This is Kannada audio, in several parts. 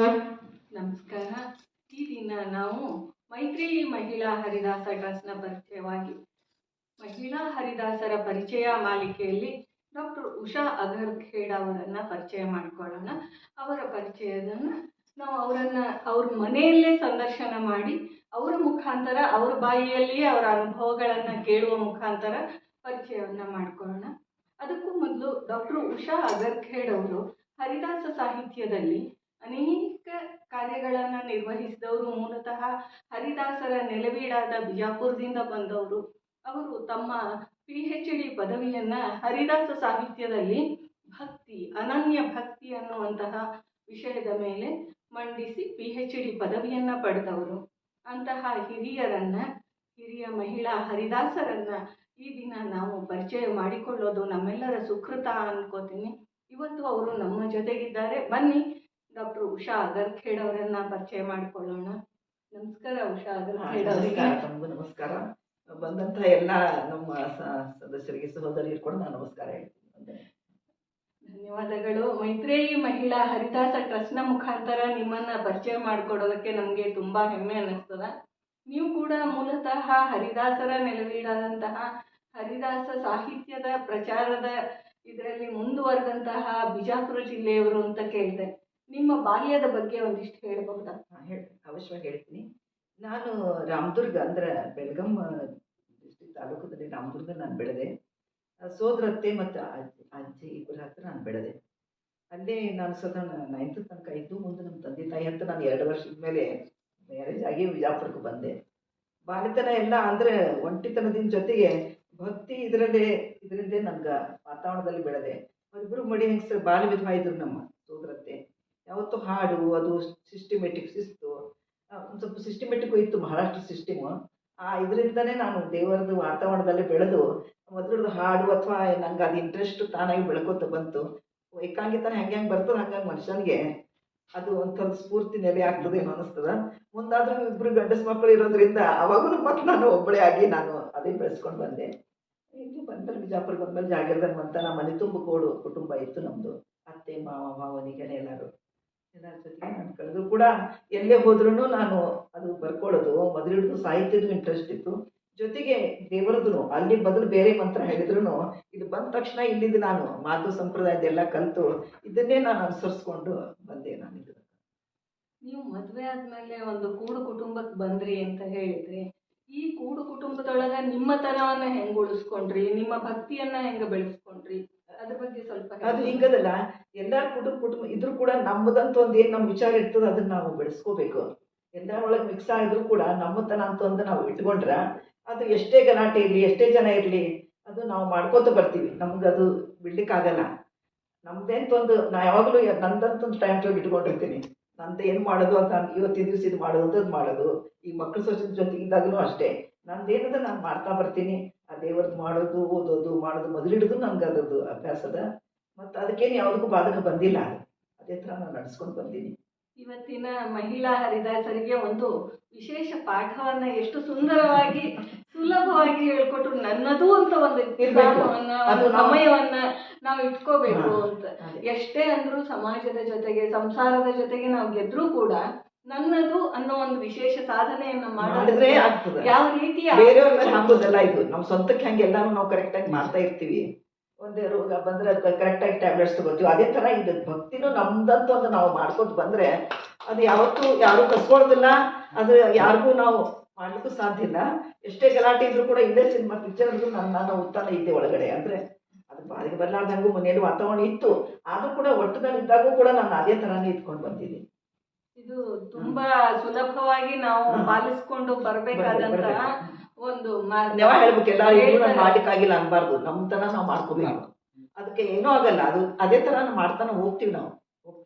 ನಮಸ್ಕಾರ. ಈ ದಿನ ನಾವು ಮೈತ್ರಿ ಮಹಿಳಾ ಹರಿದಾಸ ಟ್ರಸ್ಟ್ನ ಪರಿಚಯವಾಗಿ ಮಹಿಳಾ ಹರಿದಾಸರ ಪರಿಚಯ ಮಾಲಿಕೆಯಲ್ಲಿ ಡಾಕ್ಟರ್ ಉಷಾ ಅಗರ್ಖೇಡ್ ಅವರನ್ನು ಪರಿಚಯ ಮಾಡಿಕೊಳ್ಳೋಣ. ಅವರ ಪರಿಚಯವನ್ನು ನಾವು ಅವ್ರ ಮನೆಯಲ್ಲೇ ಸಂದರ್ಶನ ಮಾಡಿ ಅವರ ಮುಖಾಂತರ ಅವ್ರ ಬಾಯಿಯಲ್ಲಿಯೇ ಅವರ ಅನುಭವಗಳನ್ನು ಕೇಳುವ ಮುಖಾಂತರ ಪರಿಚಯವನ್ನು ಮಾಡಿಕೊಳ್ಳೋಣ. ಅದಕ್ಕೂ ಮೊದಲು ಡಾಕ್ಟರ್ ಉಷಾ ಅಗರ್ಖೇಡ್ ಅವರು ಹರಿದಾಸ ಸಾಹಿತ್ಯದಲ್ಲಿ ಅನೇಕ ಕಾರ್ಯಗಳನ್ನು ನಿರ್ವಹಿಸಿದವರು. ಮೂಲತಃ ಹರಿದಾಸರ ನೆಲವೀಡಾದ ಬಿಜಾಪುರದಿಂದ ಬಂದವರು. ಅವರು ತಮ್ಮ PhD ಪದವಿಯನ್ನು ಹರಿದಾಸ ಸಾಹಿತ್ಯದಲ್ಲಿ ಭಕ್ತಿ, ಅನನ್ಯ ಭಕ್ತಿ ಅನ್ನುವಂತಹ ವಿಷಯದ ಮೇಲೆ ಮಂಡಿಸಿ PhD ಪದವಿಯನ್ನು ಪಡೆದವರು. ಅಂತಹ ಹಿರಿಯ ಮಹಿಳಾ ಹರಿದಾಸರನ್ನು ಈ ದಿನ ನಾವು ಪರಿಚಯ ಮಾಡಿಕೊಳ್ಳೋದು ನಮ್ಮೆಲ್ಲರ ಸುಕೃತ ಅನ್ಕೋತೀನಿ. ಇವತ್ತು ಅವರು ನಮ್ಮ ಜೊತೆಗಿದ್ದಾರೆ. ಬನ್ನಿ ಡಾಕ್ಟರ್ ಉಷಾ ಅಗರ್ಖೇಡ್ ಅವರನ್ನ ಪರಿಚಯ ಮಾಡಿಕೊಳ್ಳೋಣ. ನಮಸ್ಕಾರ ಉಷಾ ಅಗರ್ಖೇಡ್ ಅವರಿಗೆ. ನಮಸ್ಕಾರ. ಬಂದಂತಹ ಎಲ್ಲ ನಮ್ಮ ಸದಸ್ಯರಿಗೆ, ಸಹೋದರಿಯರು ಕೂಡ ನಾನು ನಮಸ್ಕಾರ ಹೇಳ್ತೀನಿ. ಧನ್ಯವಾದಗಳು. ಮೈತ್ರೇಯಿ ಮಹಿಳಾ ಹರಿದಾಸ ಟ್ರಸ್ಟ್ನ ಮುಖಾಂತರ ನಿಮ್ಮನ್ನ ಪರಿಚಯ ಮಾಡಿಕೊಡೋದಕ್ಕೆ ನಮಗೆ ತುಂಬಾ ಹೆಮ್ಮೆ ಅನ್ನಿಸ್ತದ. ನೀವು ಕೂಡ ಮೂಲತಃ ಹರಿದಾಸರ ನೆಲವೀಡಾದಂತಹ ಹರಿದಾಸ ಸಾಹಿತ್ಯದ ಪ್ರಚಾರದ ಇದರಲ್ಲಿ ಮುಂದುವರೆದಂತಹ ಬಿಜಾಪುರ ಜಿಲ್ಲೆಯವರು ಅಂತ ಕೇಳಿದೆ. ನಿಮ್ಮ ಬಾಲ್ಯದ ಬಗ್ಗೆ ಒಂದಿಷ್ಟು ಹೇಳಬಹುದಾ? ಅವಶ್ಯವಾಗಿ ಹೇಳ್ತೀನಿ. ನಾನು ರಾಮದುರ್ಗ ಅಂದ್ರೆ ಬೆಳಗಾಂ ಡಿಸ್ಟ್ರಿಕ್ಟ್ ತಾಲೂಕದಲ್ಲಿ ರಾಮದುರ್ಗ ನಾನು ಬೆಳೆದೆ. ಸೋದರತ್ತೆ ಮತ್ತು ಅಜ್ಜಿ ಇಬ್ಬರ ಹತ್ರ ನಾನು ಬೆಳೆದೆ. ಅಲ್ಲೇ ನಾನು ಸ್ವತಃ 9th ತನಕ ಇದ್ದು, ಮುಂದೆ ನಮ್ಮ ತಂದೆ ತಾಯಿ ಹತ್ರ ನಾನು 2 ವರ್ಷದ ಮೇಲೆ ಮ್ಯಾರೇಜ್ ಆಗಿ ವಿಜಾಪುರಕ್ಕೆ ಬಂದೆ. ಬಾಲ್ಯತನ ಎಲ್ಲ ಅಂದರೆ ಒಂಟಿತನದಿಂದ ಜೊತೆಗೆ ಭಕ್ತಿ ಇದರಿಂದೇ ನನ್ಗೆ ವಾತಾವರಣದಲ್ಲಿ ಬೆಳೆದೆ. ಅವರಿಬ್ಬರು ಮಡಿ ಹೆಂಗಸರು ಬಾಲ್ಯ ವಿಧವಾ ಇದ್ರು. ನಮ್ಮ ಸೋದರತ್ತೆ ಯಾವತ್ತು ಹಾಡು, ಅದು ಸಿಸ್ಟಮೆಟಿಕ್ ಶಿಸ್ತು, ಒಂದು ಸ್ವಲ್ಪ ಸಿಸ್ಟಮೆಟಿಕ್ಕು ಇತ್ತು, ಮಹಾರಾಷ್ಟ್ರ ಸಿಸ್ಟಮು. ಇದರಿಂದನೇ ನಾನು ದೇವರದ್ದು ವಾತಾವರಣದಲ್ಲಿ ಬೆಳೆದು ಮೊದಲದು ಹಾಡು ಅಥವಾ ನಂಗೆ ಅದು ಇಂಟ್ರೆಸ್ಟ್ ತಾನಾಗಿ ಬೆಳ್ಕೊತ ಬಂತು. ಏಕಾಂಗಿತನ ಹೆಂಗೆ ಬರ್ತದೆ ಹಂಗಾಗಿ ಮನುಷ್ಯನಿಗೆ ಅದು ಒಂಥರ ಸ್ಫೂರ್ತಿ ನೆಲೆ ಆಗ್ತದೆ ಏನೋ ಅನಿಸ್ತದ. ಮುಂದಾದ್ರೂ ಇಬ್ಬರು ಗಂಡಸು ಮಕ್ಕಳು ಇರೋದ್ರಿಂದ ಅವಾಗೂ ಮತ್ತೆ ನಾನು ಒಬ್ಬಳೇ ಆಗಿ ನಾನು ಅದೇ ಬೆಳೆಸ್ಕೊಂಡು ಬಂದೆ. ಇಲ್ಲಿ ಬಂದ್ಮೇಲೆ ಬಿಜಾಪುರ ಬಂದ್ಮೇಲೆ ಜಾಗೀರದಲ್ಲಿ ಬಂತ ನಮ್ಮ ಮನೆ ತುಂಬ ಕೋಡು ಕುಟುಂಬ ಇತ್ತು ನಮ್ಮದು. ಅತ್ತೆ, ಮಾವ, ಮಾವನಿಗೆನೆ ಎಲ್ಲರ ಜೊತೆಗೆ ನಾನು ಕಳೆದ್ರು ಕೂಡ ಎಲ್ಲೇ ಹೋದ್ರೂ ನಾನು ಅದು ಬರ್ಕೊಳ್ಳೋದು, ಮೊದಲಿಡ್ದು ಸಾಹಿತ್ಯದ ಇಂಟ್ರೆಸ್ಟ್ ಇತ್ತು. ಜೊತೆಗೆ ದೇವರದ್ದು ಅಲ್ಲಿ ಬದಲು ಬೇರೆ ಮಂತ್ರ ಹೇಳಿದ್ರು ಇದು ಬಂದ ತಕ್ಷಣ ಇಲ್ಲಿದ್ದು ನಾನು ಮಾತು ಸಂಪ್ರದಾಯದೆಲ್ಲ ಕಲಿತು ಇದನ್ನೇ ನಾನು ಅನುಸರಿಸ್ಕೊಂಡು ಬಂದೆ. ನಾನು ನೀವು ಮದುವೆ ಆದ್ಮೇಲೆ ಒಂದು ಕೂಡು ಕುಟುಂಬಕ್ಕೆ ಬಂದ್ರಿ ಅಂತ ಹೇಳಿದ್ರಿ. ಈ ಕೂಡು ಕುಟುಂಬದೊಳಗ ನಿಮ್ಮತನವನ್ನ ಹೆಂಗ್ ಉಳಿಸ್ಕೊಂಡ್ರಿ, ನಿಮ್ಮ ಭಕ್ತಿಯನ್ನ ಹೆಂಗ ಬೆಳೆಸ್ಕೊಂಡ್ರಿ, ಅದ್ರ ಬಗ್ಗೆ ಸ್ವಲ್ಪ. ಅದು ಹಿಂಗದಲ್ಲ, ಎಲ್ಲಾರ ಕುಟುಂಬ ಇದ್ರೂ ಕೂಡ ನಮ್ಮದಂತ ಒಂದು ಏನು ನಮ್ಮ ವಿಚಾರ ಇರ್ತದೆ ಅದನ್ನ ನಾವು ಬೆಳೆಸ್ಕೋಬೇಕು. ಎಲ್ಲರ ಒಳಗೆ ಮಿಕ್ಸ್ ಆಗಿದ್ರು ಕೂಡ ನಮ್ಮತನ ಅಂತ ಒಂದು ನಾವು ಇಟ್ಕೊಂಡ್ರೆ ಅದು ಎಷ್ಟೇ ಗಲಾಟೆ ಇರಲಿ, ಎಷ್ಟೇ ಜನ ಇರಲಿ, ಅದು ನಾವು ಮಾಡ್ಕೋತ ಬರ್ತೀವಿ. ನಮ್ಗೆ ಅದು ಬಿಡ್ಲಿಕ್ಕಾಗಲ್ಲ. ನಮ್ದೇಂತ ಒಂದು ನಾ ಯಾವಾಗಲೂ ನಂದಂತ ಒಂದು ಟೈಮ್ ಟೇಬಲ್ ಇಟ್ಕೊಂಡಿರ್ತೀನಿ. ನಂದು ಏನು ಮಾಡೋದು ಅಂತ, ಇವತ್ತಿನ ದಿವಸ ಇದು ಮಾಡೋದು ಅಂತದ್ದು ಮಾಡೋದು. ಈ ಮಕ್ಕಳು ಸೊಸೈಟಿ ಜೊತೆಗಿದ್ದಾಗೂ ಅಷ್ಟೇ ನಂದೇನದ ನಾನು ಮಾಡ್ತಾ ಬರ್ತೀನಿ. ಆ ದೇವ್ರದ್ದು ಮಾಡೋದು, ಓದೋದು, ಮಾಡೋದು ಮೊದಲಿಡಿದು ನನ್ಗೆ ಅದರದ್ದು ಅಭ್ಯಾಸದ. ಮತ್ತು ಅದಕ್ಕೇನು ಯಾವುದಕ್ಕೂ ಬಾಧಕ ಬಂದಿಲ್ಲ. ಅದೇ ಥರ ನಾನು ನಡೆಸ್ಕೊಂಡು ಬಂದೀನಿ. ಇವತ್ತಿನ ಮಹಿಳಾ ಹರಿದಾಸರಿಗೆ ಒಂದು ವಿಶೇಷ ಪಾಠವನ್ನ ಎಷ್ಟು ಸುಂದರವಾಗಿ ಸುಲಭವಾಗಿ ಹೇಳ್ಕೊಟ್ರು. ನನ್ನದು ಅಂತ ಒಂದು ಸಮಯವನ್ನ ನಾವು ಇಟ್ಕೋಬೇಕು ಅಂತ. ಎಷ್ಟೇ ಅಂದ್ರೂ ಸಮಾಜದ ಜೊತೆಗೆ, ಸಂಸಾರದ ಜೊತೆಗೆ ನಾವು ಗೆದ್ರೂ ಕೂಡ ನನ್ನದು ಅನ್ನೋ ಒಂದು ವಿಶೇಷ ಸಾಧನೆಯನ್ನ ಮಾಡಿದ್ರೆ ಆಗ್ತದೆ. ಯಾವ ರೀತಿ ಬೇರೆಯವ್ರ ಮೇಲೆ ಹಾಕೋದೆಲ್ಲ ಇದು ನಮ್ಮ ಸ್ವಂತಕ್ಕೆ ಹಂಗೆ ಎಲ್ಲಾನು ನಾವು ಕರೆಕ್ಟಾಗಿ ಮಾಡ್ತಾ ಇರ್ತೀವಿ. ಒಂದೇ ರೋಗ ಬಂದ್ರೆ ಅದಕ್ಕೆ ಕರೆಕ್ಟಾಗಿ ಟ್ಯಾಬ್ಲೆಟ್ಸ್ ತಗೋತೀವಿ. ಅದೇ ಥರ ಇದು ಭಕ್ತಿನೂ ನಮ್ದಂತ ಒಂದು ನಾವು ಮಾಡ್ಕೊತ ಬಂದರೆ ಅದು ಯಾವತ್ತೂ ಯಾರೂ ಕಸ್ಕೊಳ್ಳೋದಿಲ್ಲ. ಅದು ಯಾರಿಗೂ ನಾವು ಮಾಡ್ಲಿಕ್ಕೂ ಸಾಧ್ಯ ಇಲ್ಲ. ಎಷ್ಟೇ ಗಲಾಟೆ ಇದ್ರೂ ಕೂಡ ಇಲ್ಲೇ ಸಿನಿಮಾ ಪಿಕ್ಚರ್ ನಾನು ಉತ್ತಾನ ಇದ್ದೆ ಒಳಗಡೆ. ಅಂದರೆ ಅದು ಬಾಯಿಗೆ ಬರಲಾರ್ದಂಗೂ ಮನೆಯಲ್ಲಿ ವಾತಾವರಣ ಇತ್ತು. ಆದರೂ ಕೂಡ ಒಟ್ಟಿನಲ್ಲಿ ಇದ್ದಾಗೂ ಕೂಡ ನಾನು ಅದೇ ಥರನೇ ಇಟ್ಕೊಂಡು ಬಂದಿದ್ದೀನಿ. ಇದು ತುಂಬಾ ಸುಲಭವಾಗಿ ನಾವು ಪಾಲಿಸ್ಕೊಂಡು ಬರ್ಬೇಕಾದಂತಹ ಒಂದು ನೆವ ಹೇಳ್ಬೇಕು. ಎಲ್ಲ ಮಾಡ್ಲಿಕ್ಕಾಗಿಲ್ಲ ಅನ್ಬಾರ್ದು, ನಮ್ಮ ತನ ನಾವು ಮಾಡ್ಕೋಬೇಕು. ಅದಕ್ಕೆ ಏನೂ ಆಗಲ್ಲ. ಅದು ಅದೇ ತರ ಮಾಡ್ತಾನೆ ಹೋಗ್ತೀವಿ. ನಾವು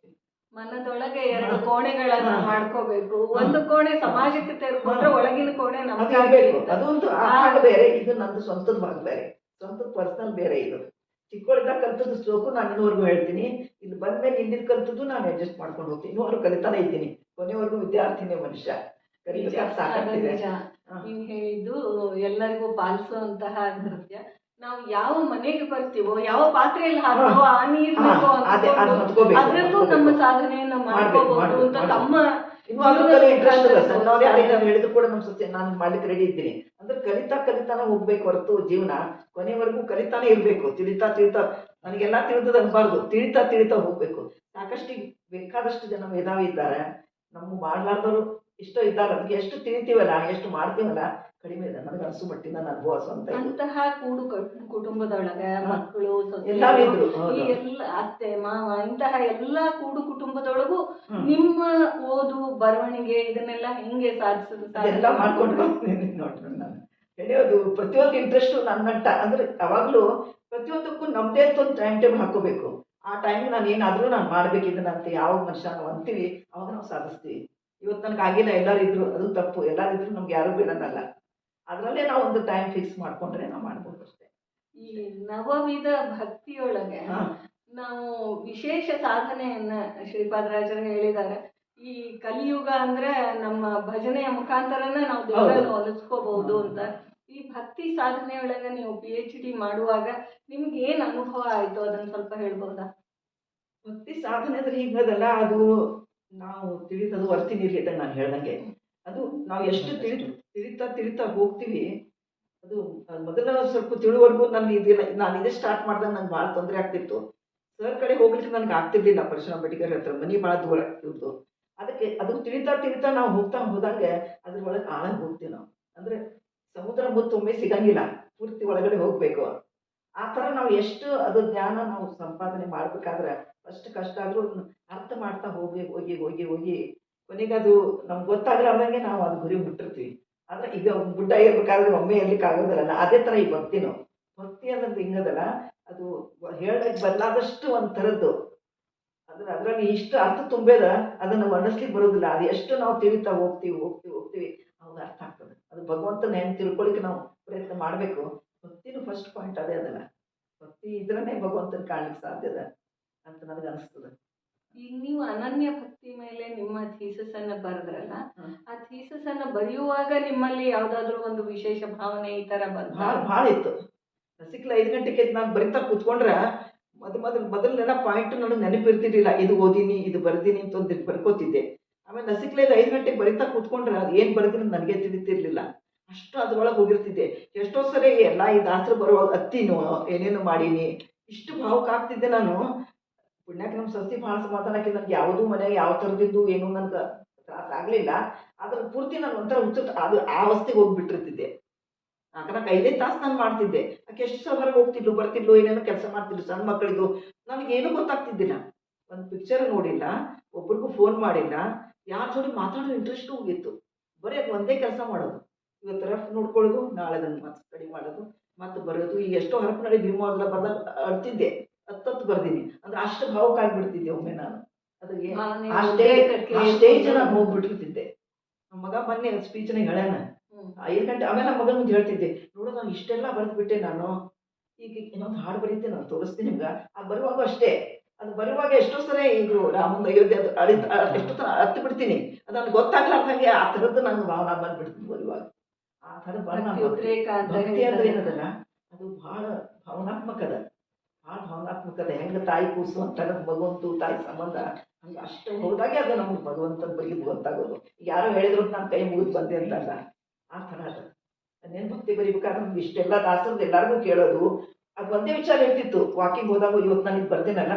ಮನದೊಳಗೆ 2 ಕೋಣೆಗಳನ್ನ ಮಾಡ್ಕೋಬೇಕು. ಒಂದು ಕೋಣೆ ಸಮಾಜಕ್ಕೆ ತೆರೆಕೊಂಡ್ರೆ ಒಳಗಿನ ಕೋಣೆ ನಮ್ಗೆ ಆಗ್ಬೇಕು. ಅದೊಂದು ಭಾಗ ಬೇರೆ, ಇದು ನಂದು ಸ್ವಂತದ ಭಾಗ ಬೇರೆ, ಸ್ವಂತದ ಪರ್ಸನಲ್ ಬೇರೆ. ಇದು ಚಿಕ್ಕವಳಿದ್ದಾಗ ಕಲ್ತದ್ದು ಸ್ಟ್ರೋಕು ನಾನು ಇನ್ನೂವರೆಗೂ ಹೇಳ್ತೀನಿ. ಇಲ್ಲಿ ಬಂದ್ಮೇಲೆ ಇಲ್ಲಿದ್ ಕಲ್ತದ್ದು ನಾನು ಅಡ್ಜಸ್ಟ್ ಮಾಡ್ಕೊಂಡು ಹೋಗ್ತೀನಿ. ಇನ್ನೂವರೆಗೂ ಕಲಿತಾನೆ ಇದ್ದೀನಿ. ಕೊನೆವರೆಗೂ ವಿದ್ಯಾರ್ಥಿನೇ ಮನುಷ್ಯ. ನೀವು ಹೇಳಿದ್ದು ಎಲ್ಲರಿಗೂ ಪಾಲಿಸುವಂತಹ ಕೃತ್ಯ. ನಾವು ಯಾವ ಮನೆಗೆ ಬರ್ತೀವೋ, ಯಾವ ಪಾತ್ರೆಯಲ್ಲಿ ಹಾಕ್ತೀವೋ ಆ ನೀರ್ ಬೇಕು ಅದೇ ಅದು ಅಂದ್ಕೊಂಡು ಹೊತ್ಕೋಬೇಕು, ಅದ್ರಲ್ಲೂ ನಮ್ಮ ಸಾಧನೆಯನ್ನ ಮಾಡ್ಕೋಬಹುದು ಅಂತ ತಮ್ಮ ಇನ್ನು ಅದಕ್ಕೆ ಇಂಟ್ರೆಸ್ಟ್ ಇಲ್ಲ. ಜೀವನದ ಸಣ್ಣವ್ರು ಯಾರೇನಾದ್ರು ಹೇಳಿದ್ರು ಕೂಡ ನಮ್ಮ ಸತ್ಯ ನಾನು ಮಾಡ್ಲಿಕ್ಕೆ ರೆಡಿ ಇದ್ದೀನಿ ಅಂದ್ರೆ ಕಲಿತಾನೆ ಹೋಗ್ಬೇಕು ಹೊರತು ಜೀವನ ಕೊನೆವರೆಗೂ ಕಲಿತಾನೆ ಇರ್ಬೇಕು. ತಿಳಿತಾ ನನಗೆಲ್ಲಾ ತಿಳಿದದ ಅನ್ಬಾರ್ದು, ತಿಳಿತಾ ಹೋಗ್ಬೇಕು. ಸಾಕಷ್ಟು ಬೇಕಾದಷ್ಟು ಜನ ಮೇಧಾವಿ ಇದ್ದಾರೆ, ನಮ್ಮ ಮಾಡ್ಲಾರ್ದವ್ರು ಇಷ್ಟ ಇದ್ದಾರೆ. ಅದಕ್ಕೆ ಎಷ್ಟು ತಿಳಿತೀವಲ್ಲ, ಎಷ್ಟು ಮಾಡ್ತೀವಲ್ಲ ಕಡಿಮೆ ಇದೆ. ನನಗೆ ಅನ್ಸು ಮಟ್ಟಿನ ನನ್ನ ಅನುಭವ ಸ್ವಂತ ಇದು. ಅಂತಹ ಕುಟುಂಬದೊಳಗ ಮಕ್ಕಳು, ಎಲ್ಲಾರು ಇದ್ರು. ಈ ಎಲ್ಲ ಅತ್ತೆ ಮಾವ ಇಂತಹ ಎಲ್ಲಾ ಕೂಡು ಕುಟುಂಬದೊಳಗೂ ನಿಮ್ಮ ಓದು ಬರವಣಿಗೆ ಇದನ್ನೆಲ್ಲ ಹೆಂಗೆ ಎಲ್ಲ ಮಾಡ್ಕೊಂಡು ನೋಡ್ರಿ ನಾನು ಹೇಳೋದು ಪ್ರತಿಯೊಂದು ಇಂಟ್ರೆಸ್ಟ್ ನನ್ನಂಟ ಅಂದ್ರೆ ಯಾವಾಗ್ಲೂ ಪ್ರತಿಯೊಂದಕ್ಕೂ ನಮ್ದೇ ಅಂತ ಒಂದು ಟೈಮ್ ಟೇಬಲ್ ಹಾಕೋಬೇಕು. ಆ ಟೈಮ್ ನಾನು ಏನಾದ್ರೂ ನಾನು ಮಾಡ್ಬೇಕು ಇದನ್ನ ಅಂತ ಯಾವ ಮನುಷ್ಯ ನಾವು ಅಂತೀವಿ ಅವಾಗ ನಾವು ಸಾಧಿಸ್ತೀವಿ. ಇವತ್ತು ನನಗೆ ಆಗಿಲ್ಲ, ಎಲ್ಲರೂ ಇದ್ರು, ಅದು ತಪ್ಪು. ಎಲ್ಲರೂ ಇದ್ರು ನಮ್ಗೆ ಯಾರು ಬೇಡನ್ನಲ್ಲ. ಅದರಲ್ಲೇ ನಾವು ಒಂದು ಟೈಮ್ ಫಿಕ್ಸ್ ಮಾಡ್ಕೊಂಡ್ರೆ ನಾವು ಮಾಡ್ಬೋದು ಅಷ್ಟೇ. ಈ ನವವಿಧ ಭಕ್ತಿಯೊಳಗೆ ನಾವು ವಿಶೇಷ ಸಾಧನೆಯನ್ನ ಶ್ರೀಪಾದರಾಜರು ಹೇಳಿದ್ದಾರೆ. ಈ ಕಲಿಯುಗ ಅಂದ್ರೆ ನಮ್ಮ ಭಜನೆಯ ಮುಖಾಂತರನೇ ನಾವು ದೇವರನ್ನು ಒಲಿಸ್ಕೋಬಹುದು ಅಂತ. ಈ ಭಕ್ತಿ ಸಾಧನೆಯೊಳಗೆ ನೀವು PhD ಮಾಡುವಾಗ ನಿಮ್ಗೆ ಏನ್ ಅನುಭವ ಆಯ್ತು ಅದನ್ನ ಸ್ವಲ್ಪ ಹೇಳ್ಬಹುದಾ? ಭಕ್ತಿ ಸಾಧನೆ ಅಂದ್ರೆ ಹಿಂಗದಲ್ಲ, ಅದು ನಾವು ತಿಳಿದದು ವರ್ತಿ ನಿರ್ಲಿತ ನಾನು ಹೇಳ್ದಂಗೆ. ಅದು ನಾವು ಎಷ್ಟು ತಿಳಿತಾ ಹೋಗ್ತೀವಿ. ಅದು ಮೊದಲ ಸ್ವಲ್ಪ ತಿಳುವರೆಗೂ ನನ್ಗೆ ಇದಿಲ್ಲ. ನಾನು ಇದೇ ಸ್ಟಾರ್ಟ್ ಮಾಡ್ದಾಗ ನಂಗೆ ಭಾಳ ತೊಂದರೆ ಆಗ್ತಿತ್ತು. ಸರ್ ಕಡೆ ಹೋಗ್ಲಿಕ್ಕೆ ನನಗೆ ಆಗ್ತಿರ್ಲಿಲ್ಲ. ಪರಶುರಾಮ್ ಬೆಟ್ಟಿಗರ್ ಹತ್ರ ಮನಿ ಭಾಳ ದೂರ ಇವ್ರದ್ದು. ಅದಕ್ಕೆ ಅದು ತಿಳಿತಾ ನಾವು ಹೋದಂಗೆ ಅದ್ರೊಳಗೆ ಆಳಂಗೆ ಹೋಗ್ತೀವಿ ನಾವು. ಅಂದ್ರೆ ಸಮುದ್ರ ಮುತ್ತೊಮ್ಮೆ ಸಿಗಂಗಿಲ್ಲ, ಪೂರ್ತಿ ಒಳಗಡೆ ಹೋಗ್ಬೇಕು. ಆ ಥರ ನಾವು ಎಷ್ಟು ಅದು ಜ್ಞಾನ ನಾವು ಸಂಪಾದನೆ ಮಾಡ್ಬೇಕಾದ್ರೆ ಅಷ್ಟು ಕಷ್ಟ ಆದ್ರೂ ಅರ್ಥ ಮಾಡ್ತಾ ಹೋಗಿ ಕೊನೆಗೆ ಅದು ನಮ್ಗೆ ಗೊತ್ತಾಗ್ಲಾರ್ದಂಗೆ ನಾವು ಅದು ಗುರಿ ಮುಟ್ಟಿರ್ತೀವಿ. ಆದ್ರೆ ಈಗ ಗುಡ್ಡ ಇರ್ಬೇಕಾದ್ರೆ ಒಮ್ಮೆ ಇರ್ಲಿಕ್ಕೆ ಆಗೋದಿಲ್ಲ. ಅದೇ ತರ ಈ ಭಕ್ತಿನೂ ಭಕ್ತಿ ಅನ್ನೋದು ಹಿಂಗದಲ್ಲ, ಅದು ಹೇಳಕ್ ಬದಲಾದಷ್ಟು ಒಂದ್ ಥರದ್ದು. ಅಂದ್ರೆ ಅದ್ರಲ್ಲಿ ಇಷ್ಟು ಅರ್ಥ ತುಂಬೇದ ಅದನ್ನ ವರ್ಣಿಸ್ಲಿಕ್ಕೆ ಬರೋದಿಲ್ಲ. ಅದು ಎಷ್ಟು ನಾವು ತಿಳಿತಾ ಹೋಗ್ತೀವಿ ಅವಾಗ ಅರ್ಥ ಆಗ್ತದೆ. ಅದು ಭಗವಂತನ ಹೆಂಗ್ ತಿಳ್ಕೊಳಿಕ್ಕೆ ನಾವು ಪ್ರಯತ್ನ ಮಾಡ್ಬೇಕು. ಭಕ್ತಿನೂ ಫಸ್ಟ್ ಪಾಯಿಂಟ್ ಅದೇ ಅದಲ್ಲ. ಭಕ್ತಿ ಇದ್ರನೇ ಭಗವಂತನ ಕಾಣ್ಲಿಕ್ಕೆ ಸಾಧ್ಯದ ಅಂತ ನನಗೆ ಅನಿಸ್ತದೆ. ಈಗ ನೀವು ಅನನ್ಯ ಭಕ್ತಿ ಮೇಲೆ ನಿಮ್ಮ ಥೀಸಸ್ ಅನ್ನ ಬರೆದ್ರಲ್ಲ, ಆ ಥೀಸಸ್ ಅನ್ನ ಬರೆಯುವಾಗ ನಿಮ್ಮಲ್ಲಿ ಯಾವ್ದಾದ್ರು ಒಂದು ವಿಶೇಷ ಭಾವನೆ ಈ ತರ ಭಾಳ ಇತ್ತು. ಸಿಕ್ಲ 5 ಗಂಟೆಗೆ ನಾನು ಬರಿತಾ ಕೂತ್ಕೊಂಡ್ರೆ ಮೊದಲೆಲ್ಲ ಪಾಯಿಂಟ್ ನನಗೆ ನೆನಪಿರ್ತಿರ್ಲಿಲ್ಲ. ಇದು ಓದಿನಿ, ಇದು ಬರ್ದೀನಿ ಅಂತ ಒಂದು ಬರ್ಕೋತಿದ್ದೆ. ಆಮೇಲೆ ನಸಿಕ್ಲೇದ 5 ಗಂಟೆಗೆ ಬರಿತಾ ಕೂತ್ಕೊಂಡ್ರೆ ಅದು ಏನ್ ಬರ್ದಿನಿ ನನಗೆ ತಿಳಿತಿರ್ಲಿಲ್ಲ. ಅಷ್ಟು ಅದ್ರೊಳಗೆ ಹೋಗಿರ್ತಿದ್ದೆ. ಎಷ್ಟೋ ಸರಿ ಎಲ್ಲ ಈ ದಾಸರು ಬರುವಾಗ ಹತ್ತಿನೋ ಏನೇನು ಮಾಡೀನಿ, ಇಷ್ಟು ಭಾವಕ ಆಗ್ತಿದ್ದೆ ನಾನು. ಪುಣ್ಯಕ್ಕೆ ನಮ್ಮ ಸಸಿ ಭಾಳ ಸಮಾಧಾನಕ್ಕೆ ನನ್ಗೆ ಯಾವುದೂ ಮನೆಯಾಗ ಯಾವ ಥರದಿದ್ದು ಏನೂ ನನ್ಗೆ ತ್ರಾಸ ಆಗ್ಲಿಲ್ಲ. ಅದ್ರ ಪೂರ್ತಿ ನಾನು ಒಂಥರ ಅದು ಆ ಅವಸ್ಥೆಗೆ ಹೋಗ್ಬಿಟ್ಟಿರ್ತಿದ್ದೆ. ನಾಲ್ಕು 5 ತಾಸು ನಾನು ಮಾಡ್ತಿದ್ದೆ. ಆಕೆ ಎಷ್ಟು ಸಲ ಹೊರಗೆ ಹೋಗ್ತಿದ್ಲು ಬರ್ತಿದ್ಲು, ಏನೇನೋ ಕೆಲಸ ಮಾಡ್ತಿದ್ಲು, ಸಣ್ಣ ಮಕ್ಕಳಿದ್ದು. ನನಗೇನು ಗೊತ್ತಾಗ್ತಿದ್ದಿಲ್ಲ. ಒಂದು ಪಿಕ್ಚರ್ ನೋಡಿಲ್ಲ, ಒಬ್ರಿಗೂ ಫೋನ್ ಮಾಡಿಲ್ಲ, ಯಾರ ಜೋಡಿ ಮಾತಾಡೋ ಇಂಟ್ರೆಸ್ಟು ಹೋಗಿತ್ತು. ಬರೀ ಅದು ಒಂದೇ ಕೆಲಸ ಮಾಡೋದು. ಇವತ್ತು ರಫ್ ನೋಡ್ಕೊಳ್ಳೋದು, ನಾಳೆ ಅದನ್ನು ಮತ್ತೆ ಸ್ಟಡಿ ಮಾಡೋದು, ಮತ್ತೆ ಬರೋದು. ಈಗ ಎಷ್ಟೋ ಹರಪನಹಳ್ಳಿ ಭೀಮವ್ರೆಲ್ಲ ಬರ್ದಾಗ ಅಳ್ತಿದ್ದೆ, ಹತ್ತತ್ತು ಬರ್ದೀನಿ. ಅಂದ್ರೆ ಅಷ್ಟು ಭಾವಕ ಆಗ್ಬಿಡ್ತಿದ್ದೆ ಒಮ್ಮೆ ನಾನು. ಅದಕ್ಕೆ ಆ ಸ್ಟೇಜ್ ನಾನು ಹೋಗ್ಬಿಟ್ಟಿರ್ತಿದ್ದೆ. ನಮ್ಮ ಮಗ ಮೊನ್ನೆ ಸ್ಪೀಚ್ನ ಹೇಳ್ಯಾನ 5 ಗಂಟೆ. ಆಮೇಲೆ ನಮ್ಮ ಮಗನ ಮುಂದೆ ಹೇಳ್ತಿದ್ದೆ, ನೋಡು ನಾನು ಇಷ್ಟೆಲ್ಲ ಬರೆದ್ಬಿಟ್ಟೆ ನಾನು. ಈಗ ಇನ್ನೊಂದು ಹಾಡು ಬರೀತೆ ನಾನು ತೋರಿಸ್ತೀನಿ ನಿಮ್ಗೆ. ಅದು ಬರುವಾಗ ಅಷ್ಟೇ, ಅದು ಬರುವಾಗ ಎಷ್ಟೋ ಸರಿ ಇದು ರಾಮನ ಅಯೋಧ್ಯೆ ಅದು ಎಷ್ಟೋ ಥರ ಹತ್ತು ಬಿಡ್ತೀನಿ. ಅದು ನನಗೆ ಗೊತ್ತಾಗ್ಲಾರ್ದಂಗೆ ಆ ಥರದ್ದು ನಂಗೆ ಭಾವನಾ ಬಂದ್ಬಿಡ್ತೀನಿ ಬರುವಾಗ. ಆ ಥರ ಭಕ್ತಿ ಅಂದ್ರೆ ಏನದಲ್ಲ, ಅದು ಭಾಳ ಭಾವನಾತ್ಮಕದ. ಹೆಂಗ ತಾಯಿ ಕೂಸು ಅಂತ ಭಗವಂತು ತಾಯಿ ಸಂಬಂಧ ಹಂಗೆ ಅಷ್ಟು ಹೋದಾಗೆ ಅದು ನಮ್ಗೆ ಭಗವಂತನ ಬಗ್ಗೆ ಗೊತ್ತಾಗೋದು. ಯಾರೋ ಹೇಳಿದ್ರು ನಾನು ಕೈ ಮುಗಿದು ಬಂದೆ ಅಂತಲ್ಲ, ಆ ಥರ ಅದು. ಅದೇನು ಭಕ್ತಿ ಬರಿಬೇಕಾದ್ರೆ ನಮ್ಗೆ ಇಷ್ಟೆಲ್ಲ ದಾಸರದ್ದು ಎಲ್ಲರಿಗೂ ಕೇಳೋದು. ಅದು ಒಂದೇ ವಿಚಾರ ಇರ್ತಿತ್ತು. ವಾಕಿಂಗ್ ಹೋದಾಗ ಇವತ್ತು ನಾನು ಇದು ಬರ್ತೀನಲ್ಲ,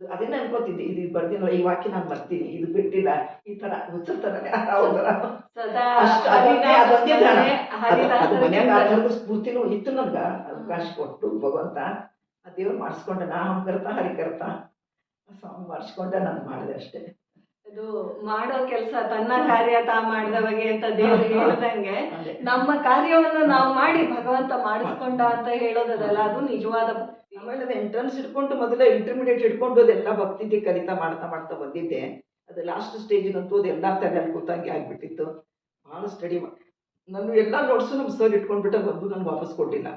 ಅದನ್ನೇ ಅನ್ಕೋತಿದ್ದೆ, ಇದು ಬರ್ತೀನಲ್ಲ, ಈ ವಾಕ್ಯ ನಾನು ಬರ್ತೀನಿ, ಇದು ಬಿಟ್ಟಿಲ್ಲ, ಈ ಥರ ಹುಚ್ಚರ್ತಾನೆ ಮನ್ಯಾಗ ಆ ಥರದ ಸ್ಫೂರ್ತಿನೂ ಇತ್ತು ನನ್ಗೆ. ಅವಕಾಶ ಕೊಟ್ಟು ಭಗವಂತ ಆ ದೇವ್ರು ಮಾಡಿಸ್ಕೊಂಡೆ. ನಾ ಹಮ್ ಕರ್ತಾ ಹರಿ ಕರ್ತಾ ಸಾಂಗ್ ಮಾಡಿಸ್ಕೊಂಡೆ ನಾನು ಮಾಡಿದೆ ಅಷ್ಟೇ. ಅದು ಮಾಡೋ ಕೆಲಸ ತನ್ನ ಕಾರ್ಯ ತಾ ಮಾಡಿದವಗೆ ಅಂತ ದೇವ್ರು ಹೇಳ್ದಂಗೆ ನಮ್ಮ ಕಾರ್ಯವನ್ನು ನಾವು ಮಾಡಿ ಭಗವಂತ ಮಾಡಿಸ್ಕೊಂಡ ಅಂತ ಹೇಳೋದಲ್ಲ, ಅದು ನಿಜವಾದ ಭಕ್ತಿ. ಆಮೇಲೆ ಅದು ಎಂಟ್ರೆನ್ಸ್ ಇಟ್ಕೊಂಡು ಮೊದಲೇ ಇಂಟರ್ಮೀಡಿಯೇಟ್ ಇಟ್ಕೊಂಡು ಅದೆಲ್ಲ ಭಕ್ತಿದ್ದೆ ಕಲಿತಾ ಮಾಡ್ತಾ ಬಂದಿದ್ದೆ. ಅದು ಲಾಸ್ಟ್ ಸ್ಟೇಜಿಗಂತೂ ಅದು ಎಲ್ಲ ತಲೆಯಲ್ಲಿ ಕೂತಂಗೆ ಆಗ್ಬಿಟ್ಟಿತ್ತು. ಭಾಳ ಸ್ಟಡಿ ನಾನು ಎಲ್ಲ ನೋಟ್ಸು ನಮ್ಮ ಸರ್ ಇಟ್ಕೊಂಡ್ಬಿಟ್ಟ ಬಂದು ನನಗೆ ವಾಪಸ್ ಕೊಟ್ಟಿಲ್ಲ.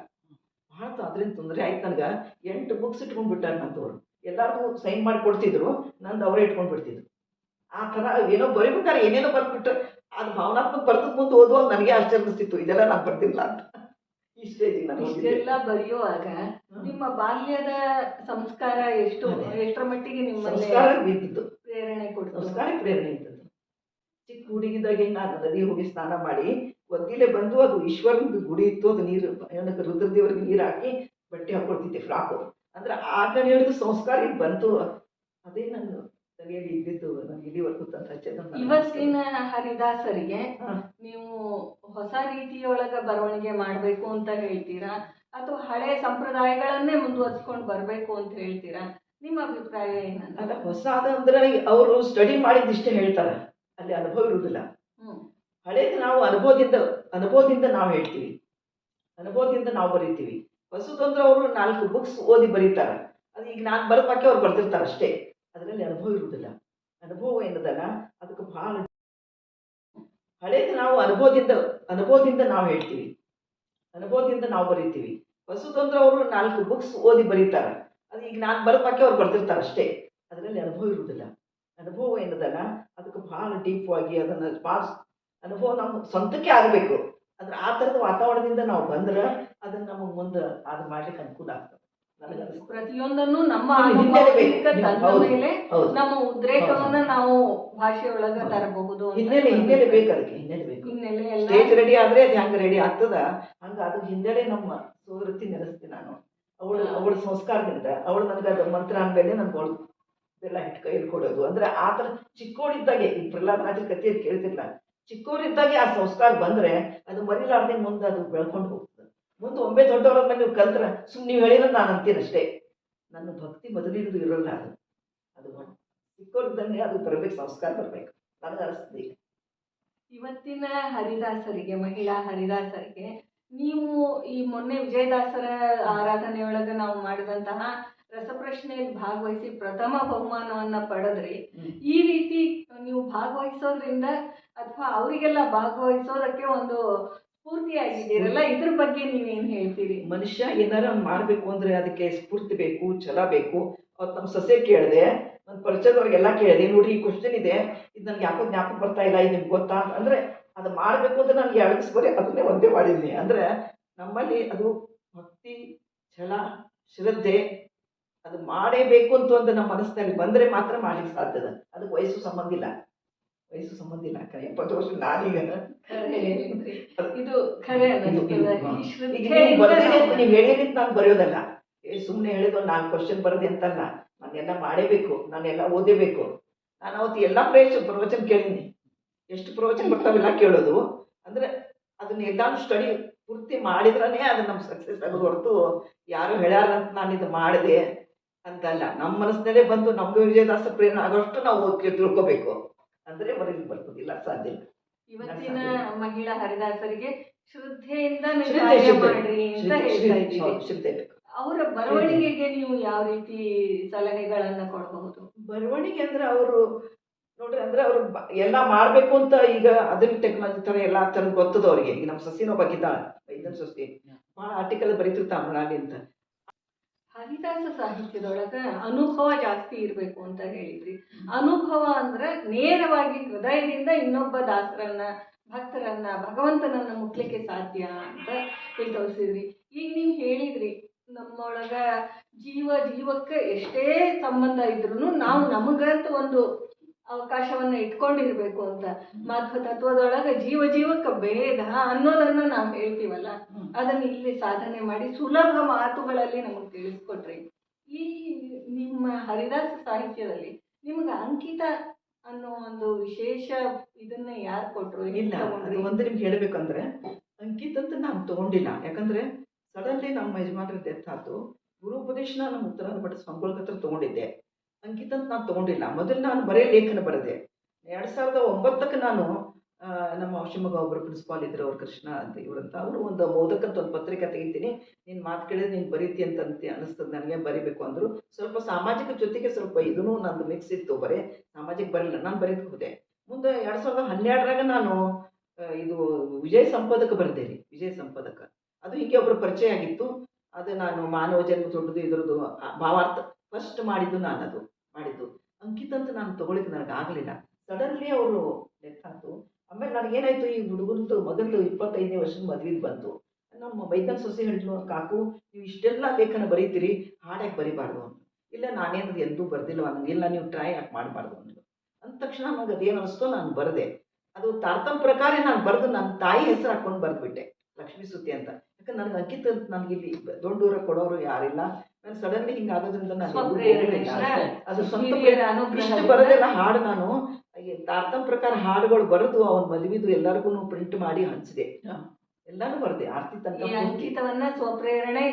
ಭಾಳ ಅದರಿಂದ ತೊಂದರೆ ಆಯ್ತು ನನಗೆ. 8 ಬುಕ್ಸ್ ಇಟ್ಕೊಂಡ್ಬಿಟ್ಟಾರೆ ನಂದವರು. ಎಲ್ಲರಿಗೂ ಸೈನ್ ಮಾಡಿ ಕೊಡ್ತಿದ್ರು, ನಂದು ಅವರೇ ಇಟ್ಕೊಂಡ್ಬಿಡ್ತಿದ್ರು. ಆ ಥರ ಏನೋ ಬರಿಬೇಕಾದ್ರೆ ಏನೇನೋ ಬರ್ಬಿಟ್ಟು ಅದು ಭಾವನಾತ್ಮಕ ಬರ್ದಕ್ಕೆ ಮುಂದೆ ಓದುವಾಗ ನನಗೆ ಆಶ್ಚರ್ಯ ಅನಿಸ್ತಿತ್ತು, ಇದೆಲ್ಲ ನಾನು ಬರ್ತಿಲ್ಲ ಅಂತ. ಈ ಸ್ಟೇಜಿಗೆ ನಾನು ಹೋಗಿದ್ದೆ. ಇಷ್ಟೆಲ್ಲ ಬರೆಯುವಾಗ ಹ್ಮ್. ನಿಮ್ಮ ಬಾಲ್ಯದ ಸಂಸ್ಕಾರ ಅದೇ. ಎಷ್ಟರ ಮಟ್ಟಿಗೆ ನಿಮ್ಮಲ್ಲಿ ಸಂಸ್ಕಾರ ಬಿದ್ದಿದ್ದು, ಪ್ರೇರಣೆ ಕೊಡ್ತು? ಸಂಸ್ಕಾರ ಪ್ರೇರಣೆ ಇದ್ದದ್ದು. ಚಿಕ್ಕ ಹುಡುಗಿದ್ದಾಗೆ ನಾನು ನದಿ ಹೋಗಿ ಸ್ನಾನ ಮಾಡಿ ಒದ್ದಿಲೆ ಬಂದು ಅದು ಈಶ್ವರನ ಗುಡಿ ಇತ್ತು, ಅದು ನೀರು ಏನಕ್ಕೆ ರುದ್ರದೇವರಿಗೆ ನೀರು ಹಾಕಿ ಬಟ್ಟೆ ಹಾಕೊಳ್ತಿದ್ದೆ, ಫ್ರಾಕು. ಅಂದ್ರೆ ಆಗ ಹಿಡಿದು ಸಂಸ್ಕಾರ ಈಗ ಬಂತು. ಅದೇ ನಾನು ತಲೆಯಲ್ಲಿ ಇದ್ದಿದ್ದು ನನಗೆ ಇಲ್ಲಿವರೆಗೂ ತಂದು ಹಚ್ಚೋದು ನನ್ನ ಇವತ್ತಿನ ಹರಿದಾಸರಿಗೆ ಹಾ. ನೀವು ಹೊಸ ರೀತಿಯೊಳಗ ಬರವಣಿಗೆ ಮಾಡಬೇಕು ಅಂತ ಹೇಳ್ತೀರಾ ಅಥವಾ ಹಳೆ ಸಂಪ್ರದಾಯಗಳನ್ನೇ ಮುಂದುವರಿಸ್ಕೊಂಡು ಬರಬೇಕು ಅಂತ ಹೇಳ್ತೀರಾ? ನಿಮ್ಮ ಅಭಿಪ್ರಾಯ ಏನಂತ? ಅಲ್ಲ, ಹೊಸಾದ ಅಂದ್ರೆ ಅವರು ಸ್ಟಡಿ ಮಾಡಿದಿಷ್ಟೇ ಹೇಳ್ತಾರೆ, ಅಲ್ಲಿ ಅನುಭವ ಇರುವುದಿಲ್ಲ. ಹ್ಮ್ ಹಳೇದು ನಾವು ಅನುಭವದಿಂದ ನಾವು ಹೇಳ್ತೀವಿ, ಅನುಭವದಿಂದ ನಾವು ಬರೀತೀವಿ. ಹೊಸದಂದ್ರೆ ಅವರು 4 ಬುಕ್ಸ್ ಓದಿ ಬರೀತಾರೆ, ಅದು ಈಗ ನಾನು ಬರೆದ ಬಗ್ಗೆ ಅವ್ರು ಬರ್ದಿರ್ತಾರೆ ಅಷ್ಟೇ, ಅದರಲ್ಲಿ ಅನುಭವ ಇರುವುದಿಲ್ಲ. ಅನುಭವ ಏನದಲ್ಲ ಅದಕ್ಕೆ ಬಹಳ. ಹಳೇದು ನಾವು ಅನುಭವದಿಂದ ನಾವು ಹೇಳ್ತೀವಿ, ಅನುಭವದಿಂದ ನಾವು ಬರೀತೀವಿ. ಹೊಸದಂದ್ರೆ ಅವರು 4 ಬುಕ್ಸ್ ಓದಿ ಬರೀತಾರೆ, ಅದು ಈಗ ನಾನು ಬರೆದ ಬಗ್ಗೆ ಅವ್ರು ಬರ್ದಿರ್ತಾರೆ ಅಷ್ಟೇ, ಅದರಲ್ಲಿ ಅನುಭವ ಇರುವುದಿಲ್ಲ. ಅನುಭವ ಏನದಲ್ಲ ಅದಕ್ಕೆ ಬಹಳ ಡೀಪ್ ಆಗಿ ಅದನ್ನು ಭಾಳ ಅನುಭವ ನಮ್ಮ ಸ್ವಂತಕ್ಕೆ ಆಗಬೇಕು. ಅಂದ್ರೆ ಆ ಥರದ ವಾತಾವರಣದಿಂದ ನಾವು ಬಂದ್ರೆ ಅದನ್ನ ನಮಗೆ ಮುಂದೆ ಅದು ಮಾಡ್ಲಿಕ್ಕೆ ಅನುಕೂಲ ಆಗ್ತದೆ. ನನಗೆ ಅನಿಸ್ತದೆ. ಪ್ರತಿಯೊಂದನ್ನು ನಮ್ಮ ಹಿನ್ನೆಲೆ ಬೇಕು. ಅನುಭವಕ್ಕೆ ತಂದ ಹೌದು, ಮೇಲೆ ಹೌದು. ನಮ್ಮ ಉದ್ರೇಕವನ್ನ ನಾವು ಭಾಷೆಯೊಳಗ ತರಬಹುದು ಅಂತ ಹಿನ್ನೆಲೆ ಬೇಕು, ಅದಕ್ಕೆ ಹಿನ್ನೆಲೆ ಬೇಕು. ಹಿನ್ನೆಲೆ ಎಲ್ಲ ಸ್ಟೇಜ್ ರೆಡಿ ಆದ್ರೆ ಅದು ಹೆಂಗೆ ರೆಡಿ ಆಗ್ತದ ಹಂಗ ಅದು ಹಿನ್ನೆಲೆ ನಮ್ಮ ಸೋದರತಿ ನೆನೆಸ್ತೀನಿ ನಾನು. ಅವಳ ಸಂಸ್ಕಾರದಿಂದ ಅವಳು ನನಗೆ ಅದು ಮಂತ್ರ ಅಂದಮೇಲೆ ನನ್ಗೆ ಅವಳು ಬೆಲ್ಲ ಹಿಟ್ಟು ಕೈಯಲ್ಲಿ ಕೊಡೋದು. ಅಂದ್ರೆ ಆ ಥರ ಚಿಕ್ಕವಳಿದ್ದಾಗೆ, ಈ ಪ್ರಹ್ಲಾದರಾಜರ ಕಥೆಯಲ್ಲಿ ಕೇಳ್ತಿರ್ಲ, ಚಿಕ್ಕವರಿದ್ದಾಗೆ ಆ ಸಂಸ್ಕಾರ ಬಂದ್ರೆ ಅದು ಮರಿಲಾರ್ದೆ ಮುಂದೆ ಅದು ಬೆಳ್ಕೊಂಡು ಹೋಗ್ತದೆ. ಮುಂದೆ ಒಮ್ಮೆ ದೊಡ್ಡವರಾದ್ಮೇಲೆ ನೀವು ಕಲ್ತ್ರೆ ಸುಮ್ಮನೆ ನೀವು ಹೇಳಿದ್ರೆ ನಾನು ಅಂತೀನಿ ಅಷ್ಟೇ. ನನ್ನ ಭಕ್ತಿ ಮೊದಲಿನದು ಇರೋಲ್ಲ, ಅದು ಚಿಕ್ಕವರಿದ್ದಂಗೆ ಅದು ಬರಬೇಕು, ಸಂಸ್ಕಾರ ಬರಬೇಕು, ನನಗೆ ಅನಿಸ್ತದೆ. ಇವತ್ತಿನ ಹರಿದಾಸರಿಗೆ, ಮಹಿಳಾ ಹರಿದಾಸರಿಗೆ ನೀವು ಈ ಮೊನ್ನೆ ವಿಜಯದಾಸರ ಆರಾಧನೆಯೊಳಗ ನಾವು ಮಾಡಿದಂತಹ ರಸಪ್ರಶ್ನೆಯಲ್ಲಿ ಭಾಗವಹಿಸಿ ಪ್ರಥಮ ಬಹುಮಾನವನ್ನ ಪಡೆದ್ರಿ. ಈ ರೀತಿ ನೀವು ಭಾಗವಹಿಸೋದ್ರಿಂದ ಅಥವಾ ಅವರಿಗೆಲ್ಲ ಭಾಗವಹಿಸೋದಕ್ಕೆ ಒಂದು ಸ್ಫೂರ್ತಿಯಾಗಿದ್ದೀರಲ್ಲ, ಇದ್ರ ಬಗ್ಗೆ ನೀವೇನ್ ಹೇಳ್ತೀರಿ? ಮನುಷ್ಯ ಏನಾರ ಮಾಡಬೇಕು ಅಂದ್ರೆ ಅದಕ್ಕೆ ಸ್ಫೂರ್ತಿ ಬೇಕು, ಛಲ ಬೇಕು. ಅವತ್ತು ನಮ್ಮ ಸೊಸೆ ಕೇಳಿದೆ, ನನ್ನ ಪರಿಚಯದವ್ರಿಗೆಲ್ಲ ಕೇಳಿದೆ, ನೋಡಿ ಈ ಕ್ವಶನ್ ಇದೆ, ಇದು ನನಗೆ ಯಾಕೋ ಜ್ಞಾಪಕ ಬರ್ತಾ ಇಲ್ಲ, ಇದು ನಿಮ್ಗೆ ಗೊತ್ತಾ ಅಂದ್ರೆ ಅದು ಮಾಡಬೇಕು ಅಂತ ನನಗೆ 2 ದಿವಸ ಬರೀ ಅದನ್ನೇ ಒಂದೇ ಮಾಡಿದ್ದೀನಿ. ಅಂದ್ರೆ ನಮ್ಮಲ್ಲಿ ಅದು ಭಕ್ತಿ, ಛಲ, ಶ್ರದ್ಧೆ ಅದು ಮಾಡೇಬೇಕು ಅಂತ ಒಂದು ನಮ್ಮ ಮನಸ್ಸಿನಲ್ಲಿ ಬಂದರೆ ಮಾತ್ರ ಮಾಡ್ಲಿಕ್ಕೆ ಸಾಧ್ಯದ. ಅದಕ್ಕೆ ವಯಸ್ಸು ಸಂಬಂಧ ಇಲ್ಲ, 70 ವರ್ಷ ನಾನೀಗ ಖರೆ ಹೇಳಿದ್ರಿ. ಇದು ಖರೆ ಅನಿಸ್ತದೆ. ಈ ಈಗ ಶ್ರದ್ಧೆಯಿಂದ ನೀವು ಹೇಳಿದ್ರೆ ನಾನು ಬರೆಯೋದಲ್ಲ, ಸುಮ್ಮನೆ ಹೇಳಿದ 4 ಕ್ವಶನ್ ಬರೋದು ಅಂತಲ್ಲ, ನಾನೆಲ್ಲ ಮಾಡೇಬೇಕು, ನಾನೆಲ್ಲ ಓದೇಬೇಕು. ನಾನು ಅವತ್ತು ಎಲ್ಲ ಪ್ರವಚನ ಕೇಳೀನಿ, ಎಷ್ಟು ಪ್ರವಚನ ಬರ್ತಾವೆಲ್ಲ ಕೇಳೋದು. ಅಂದ್ರೆ ಅದನ್ನ ಎಲ್ಲಾನು ಸ್ಟಡಿ ಪೂರ್ತಿ ಮಾಡಿದ್ರೇ ಅದು ನಮ್ಗೆ ಸಕ್ಸಸ್ ಆಗೋದು ಹೊರತು ಯಾರು ಹೇಳ್ಯಾರ ಅಂತ ನಾನು ಇದು ಮಾಡಿದೆ ಅಂತಲ್ಲ. ನಮ್ಮ ಮನಸ್ಸಿನಲ್ಲೇ ಬಂದು ನಮ್ಗೆ ವಿಜಯದಾಸ ಪ್ರೇರಣೆ ಆಗೋಷ್ಟು ನಾವು ತಿಳ್ಕೋಬೇಕು, ಅಂದ್ರೆ ಹೊರಗೆ ಬರ್ತದಿಲ್ಲ, ಸಾಧ್ಯ ಇಲ್ಲ. ಇವತ್ತಿನ ಮಹಿಳಾ ಹರಿದಾಸರಿಗೆ ಶ್ರದ್ಧೆಯಿಂದ ನೀವು ಕಾರ್ಯ ಮಾಡ್ರಿ ಅಂತ ಹೇಳ್ತಾ ಇದ್ದೀವಿ. ಶ್ರದ್ಧೆ ಬೇಕು. ಅವರ ಬರವಣಿಗೆಗೆ ನೀವು ಯಾವ ರೀತಿ ಸಲಹೆಗಳನ್ನ ಕೊಡಬಹುದು? ಬರವಣಿಗೆ ಅಂದ್ರೆ ಅವರು ನೋಡ್ರಿ, ಅಂದ್ರೆ ಅವರು ಎಲ್ಲ ಮಾಡ್ಬೇಕು ಅಂತ ಈಗ ಆಧುನಿಕ ಟೆಕ್ನಾಲಜಿ ತರ ಎಲ್ಲಾ ತರ ಗೊತ್ತದ ಅವ್ರಿಗೆ. ಈಗ ನಮ್ಮ ಸಸಿನೋ ಬಗ್ಗಿದ್ದಾಳ, ಇದನ್ನ ಸಸಿ ಭಾಳ ಆರ್ಟಿಕಲ್ ಬರೀತಿರ್ತಾವ ಮನಾಲಿ ಅಂತ. ಹರಿದಾಸ ಸಾಹಿತ್ಯದೊಳಗ ಅನುಭವ ಜಾಸ್ತಿ ಇರಬೇಕು ಅಂತ ಹೇಳಿದ್ರಿ. ಅನುಭವ ಅಂದ್ರೆ ನೇರವಾಗಿ ಹೃದಯದಿಂದ ಇನ್ನೊಬ್ಬ ದಾಸರನ್ನ, ಭಕ್ತರನ್ನ, ಭಗವಂತನನ್ನ ಮುಟ್ಲಿಕ್ಕೆ ಸಾಧ್ಯ ಅಂತ ಹೇಳಿ ತೋರಿಸಿದ್ರಿ. ಈಗ ನೀವು ಹೇಳಿದ್ರಿ, ನಮ್ಮೊಳಗ ಜೀವಕ್ಕೆ ಎಷ್ಟೇ ಸಂಬಂಧ ಇದ್ರೂ ನಾವು ನಮಗಂತ ಒಂದು ಅವಕಾಶವನ್ನ ಇಟ್ಕೊಂಡಿರ್ಬೇಕು ಅಂತ. ಮಾಧ್ವ ತತ್ವದೊಳಗ ಜೀವಕ್ಕೆ ಭೇದ ಅನ್ನೋದನ್ನ ನಾವು ಹೇಳ್ತೀವಲ್ಲ, ಅದನ್ನ ಇಲ್ಲಿ ಸಾಧನೆ ಮಾಡಿ ಸುಲಭ ಮಾತುಗಳಲ್ಲಿ ನಮಗೆ ತಿಳಿಸ್ಕೊಟ್ರಿ. ಈ ನಿಮ್ಮ ಹರಿದಾಸ ಸಾಹಿತ್ಯದಲ್ಲಿ ನಿಮ್ಗೆ ಅಂಕಿತ ಅನ್ನೋ ಒಂದು ವಿಶೇಷ ಇದನ್ನ ಯಾರು ಕೊಟ್ರು? ಇಲ್ಲ, ಅದು ಒಂದು ನಿಮ್ಗೆ ಹೇಳ್ಬೇಕಂದ್ರೆ ಅಂಕಿತ ಅಂತ ನಾನು ತಗೊಂಡಿಲ್ಲ. ಯಾಕಂದ್ರೆ ಸಡನ್ಲಿ ನಮ್ಮ ಯಜಮಾನ್ರ ಡೆತ್ ಆಯ್ತು. ಗುರು ಉಪದೇಶನ ನಮ್ಮ ಉತ್ತರಾದ ಭಟ್ಟ ಸ್ವಾಮಿಗಳ ಹತ್ರ ತಗೊಂಡಿದ್ದೆ. ಅಂಕಿತ ಅಂತ ನಾನು ತಗೊಂಡಿಲ್ಲ. ಮೊದಲು ನಾನು ಬರೀ ಲೇಖನ ಬರೆದೆ. 2009ಕ್ಕೆ ನಾನು ನಮ್ಮ ಶಿವಮೊಗ್ಗ ಒಬ್ಬರು ಪ್ರಿನ್ಸಿಪಾಲ್ ಇದ್ರು, ಅವ್ರು ಕೃಷ್ಣ ಅಂತ ಇವರಂತ, ಅವರು ಒಂದು ಮೋದಕಂತ ಒಂದು ಪತ್ರಿಕೆ ತೆಗಿತೀನಿ, ನೀನು ಮಾತು ಕೇಳಿದ್ರೆ ನೀನು ಬರೀತಿ ಅಂತ ಅನಿಸ್ತದೆ ನನಗೆ, ಬರೀಬೇಕು ಅಂದರು. ಸ್ವಲ್ಪ ಸಾಮಾಜಿಕ ಜೊತೆಗೆ ಸ್ವಲ್ಪ ಇದೂ ನಂದು ಮಿಕ್ಸ್ ಇತ್ತು, ಬರೀ ಸಾಮಾಜಿಕ ಬರಲಿಲ್ಲ, ನಾನು ಬರೀತು ಹೋದೆ. ಮುಂದೆ 2012ರಾಗ ನಾನು ಇದು ವಿಜಯ ಸಂಪಾದಕ ಬರೆದೆ ರೀ, ವಿಜಯ ಸಂಪಾದಕ. ಅದು ಹೀಗೆ ಒಬ್ಬರು ಪರಿಚಯ ಆಗಿತ್ತು. ಅದು ನಾನು ಮಾನವ ಜನ್ಮ ದೊಡ್ಡದು ಇದ್ರದ್ದು ಭಾವಾರ್ಥ ಫಸ್ಟ್ ಮಾಡಿದ್ದು, ನಾನು ಅದು ಮಾಡಿದ್ದು. ಅಂಕಿತ ಅಂತ ನಾನು ತಗೊಳಿಕ್ಕೆ ನನಗೆ ಆಗಲಿಲ್ಲ. ಸಡನ್ಲಿ ಅವರು ಡೆತ್ ಆಯ್ತು. ಆಮೇಲೆ ನನಗೇನಾಯ್ತು, ಈ ಹುಡುಗಂದು ಮಗಂದು 25ನೇ ವರ್ಷದ ಮದುವೆದು ಬಂತು. ನಮ್ಮ ಮೈದನ ಸೊಸೆ ಹೇಳಿದ್ಲು, ಕಾಕು ನೀವು ಇಷ್ಟೆಲ್ಲ ಲೇಖನ ಬರೀತೀರಿ, ಹಾಡ್ಯಾಕೆ ಬರಿಬಾರ್ದು ಅಂತ. ಇಲ್ಲ ನಾನೇನದು ಎಂದೂ ಬರ್ದಿಲ್ವ ನನಗೆ, ಇಲ್ಲ ನೀವು ಟ್ರೈ ಯಾಕೆ ಮಾಡಬಾರ್ದು ಅಂದ್ಲು. ಅಂದ ತಕ್ಷಣ ನನಗೆ ಅದೇನು ಅನಿಸ್ತೋ ನಾನು ಬರೆದೆ. ಅದು ತಾರತಮ್ಯ ಪ್ರಕಾರ ನಾನು ಬರೆದು ನನ್ನ ತಾಯಿ ಹೆಸರು ಹಾಕೊಂಡು ಬರೆದ್ಬಿಟ್ಟೆ, ಲಕ್ಷ್ಮೀ ಸುತಿ ಅಂತ. ಯಾಕಂದ್ರೆ ನನಗೆ ಅಂಕಿತ ನನಗೆ ಇಲ್ಲಿ ದೊಡ್ಡೂರ ಕೊಡೋರು ಯಾರಿಲ್ಲ. ನಾನು ಸಡನ್ಲಿ ಹಿಂಗೆ ಆಗೋದ್ರಿಂದ ನಾನು ಅದು ಸ್ವಂತ ಇಷ್ಟು ಬರೋದೆಲ್ಲ ಹಾಡು ನಾನು ತಾರತಮ್ಯ ಪ್ರಕಾರ ಹಾಡುಗಳು ಬರೆದು ಅವನ ಮದುವೆದು ಎಲ್ಲರಿಗೂ ಪ್ರಿಂಟ್ ಮಾಡಿ ಹಂಚಿದೆ. ಎಲ್ಲಾನು ಬರೆದೆ ಆರ್ತಿ ತನಕ. ಅಂಕಿತವನ್ನ ಸ್ವಪ್ರೇರಣೆ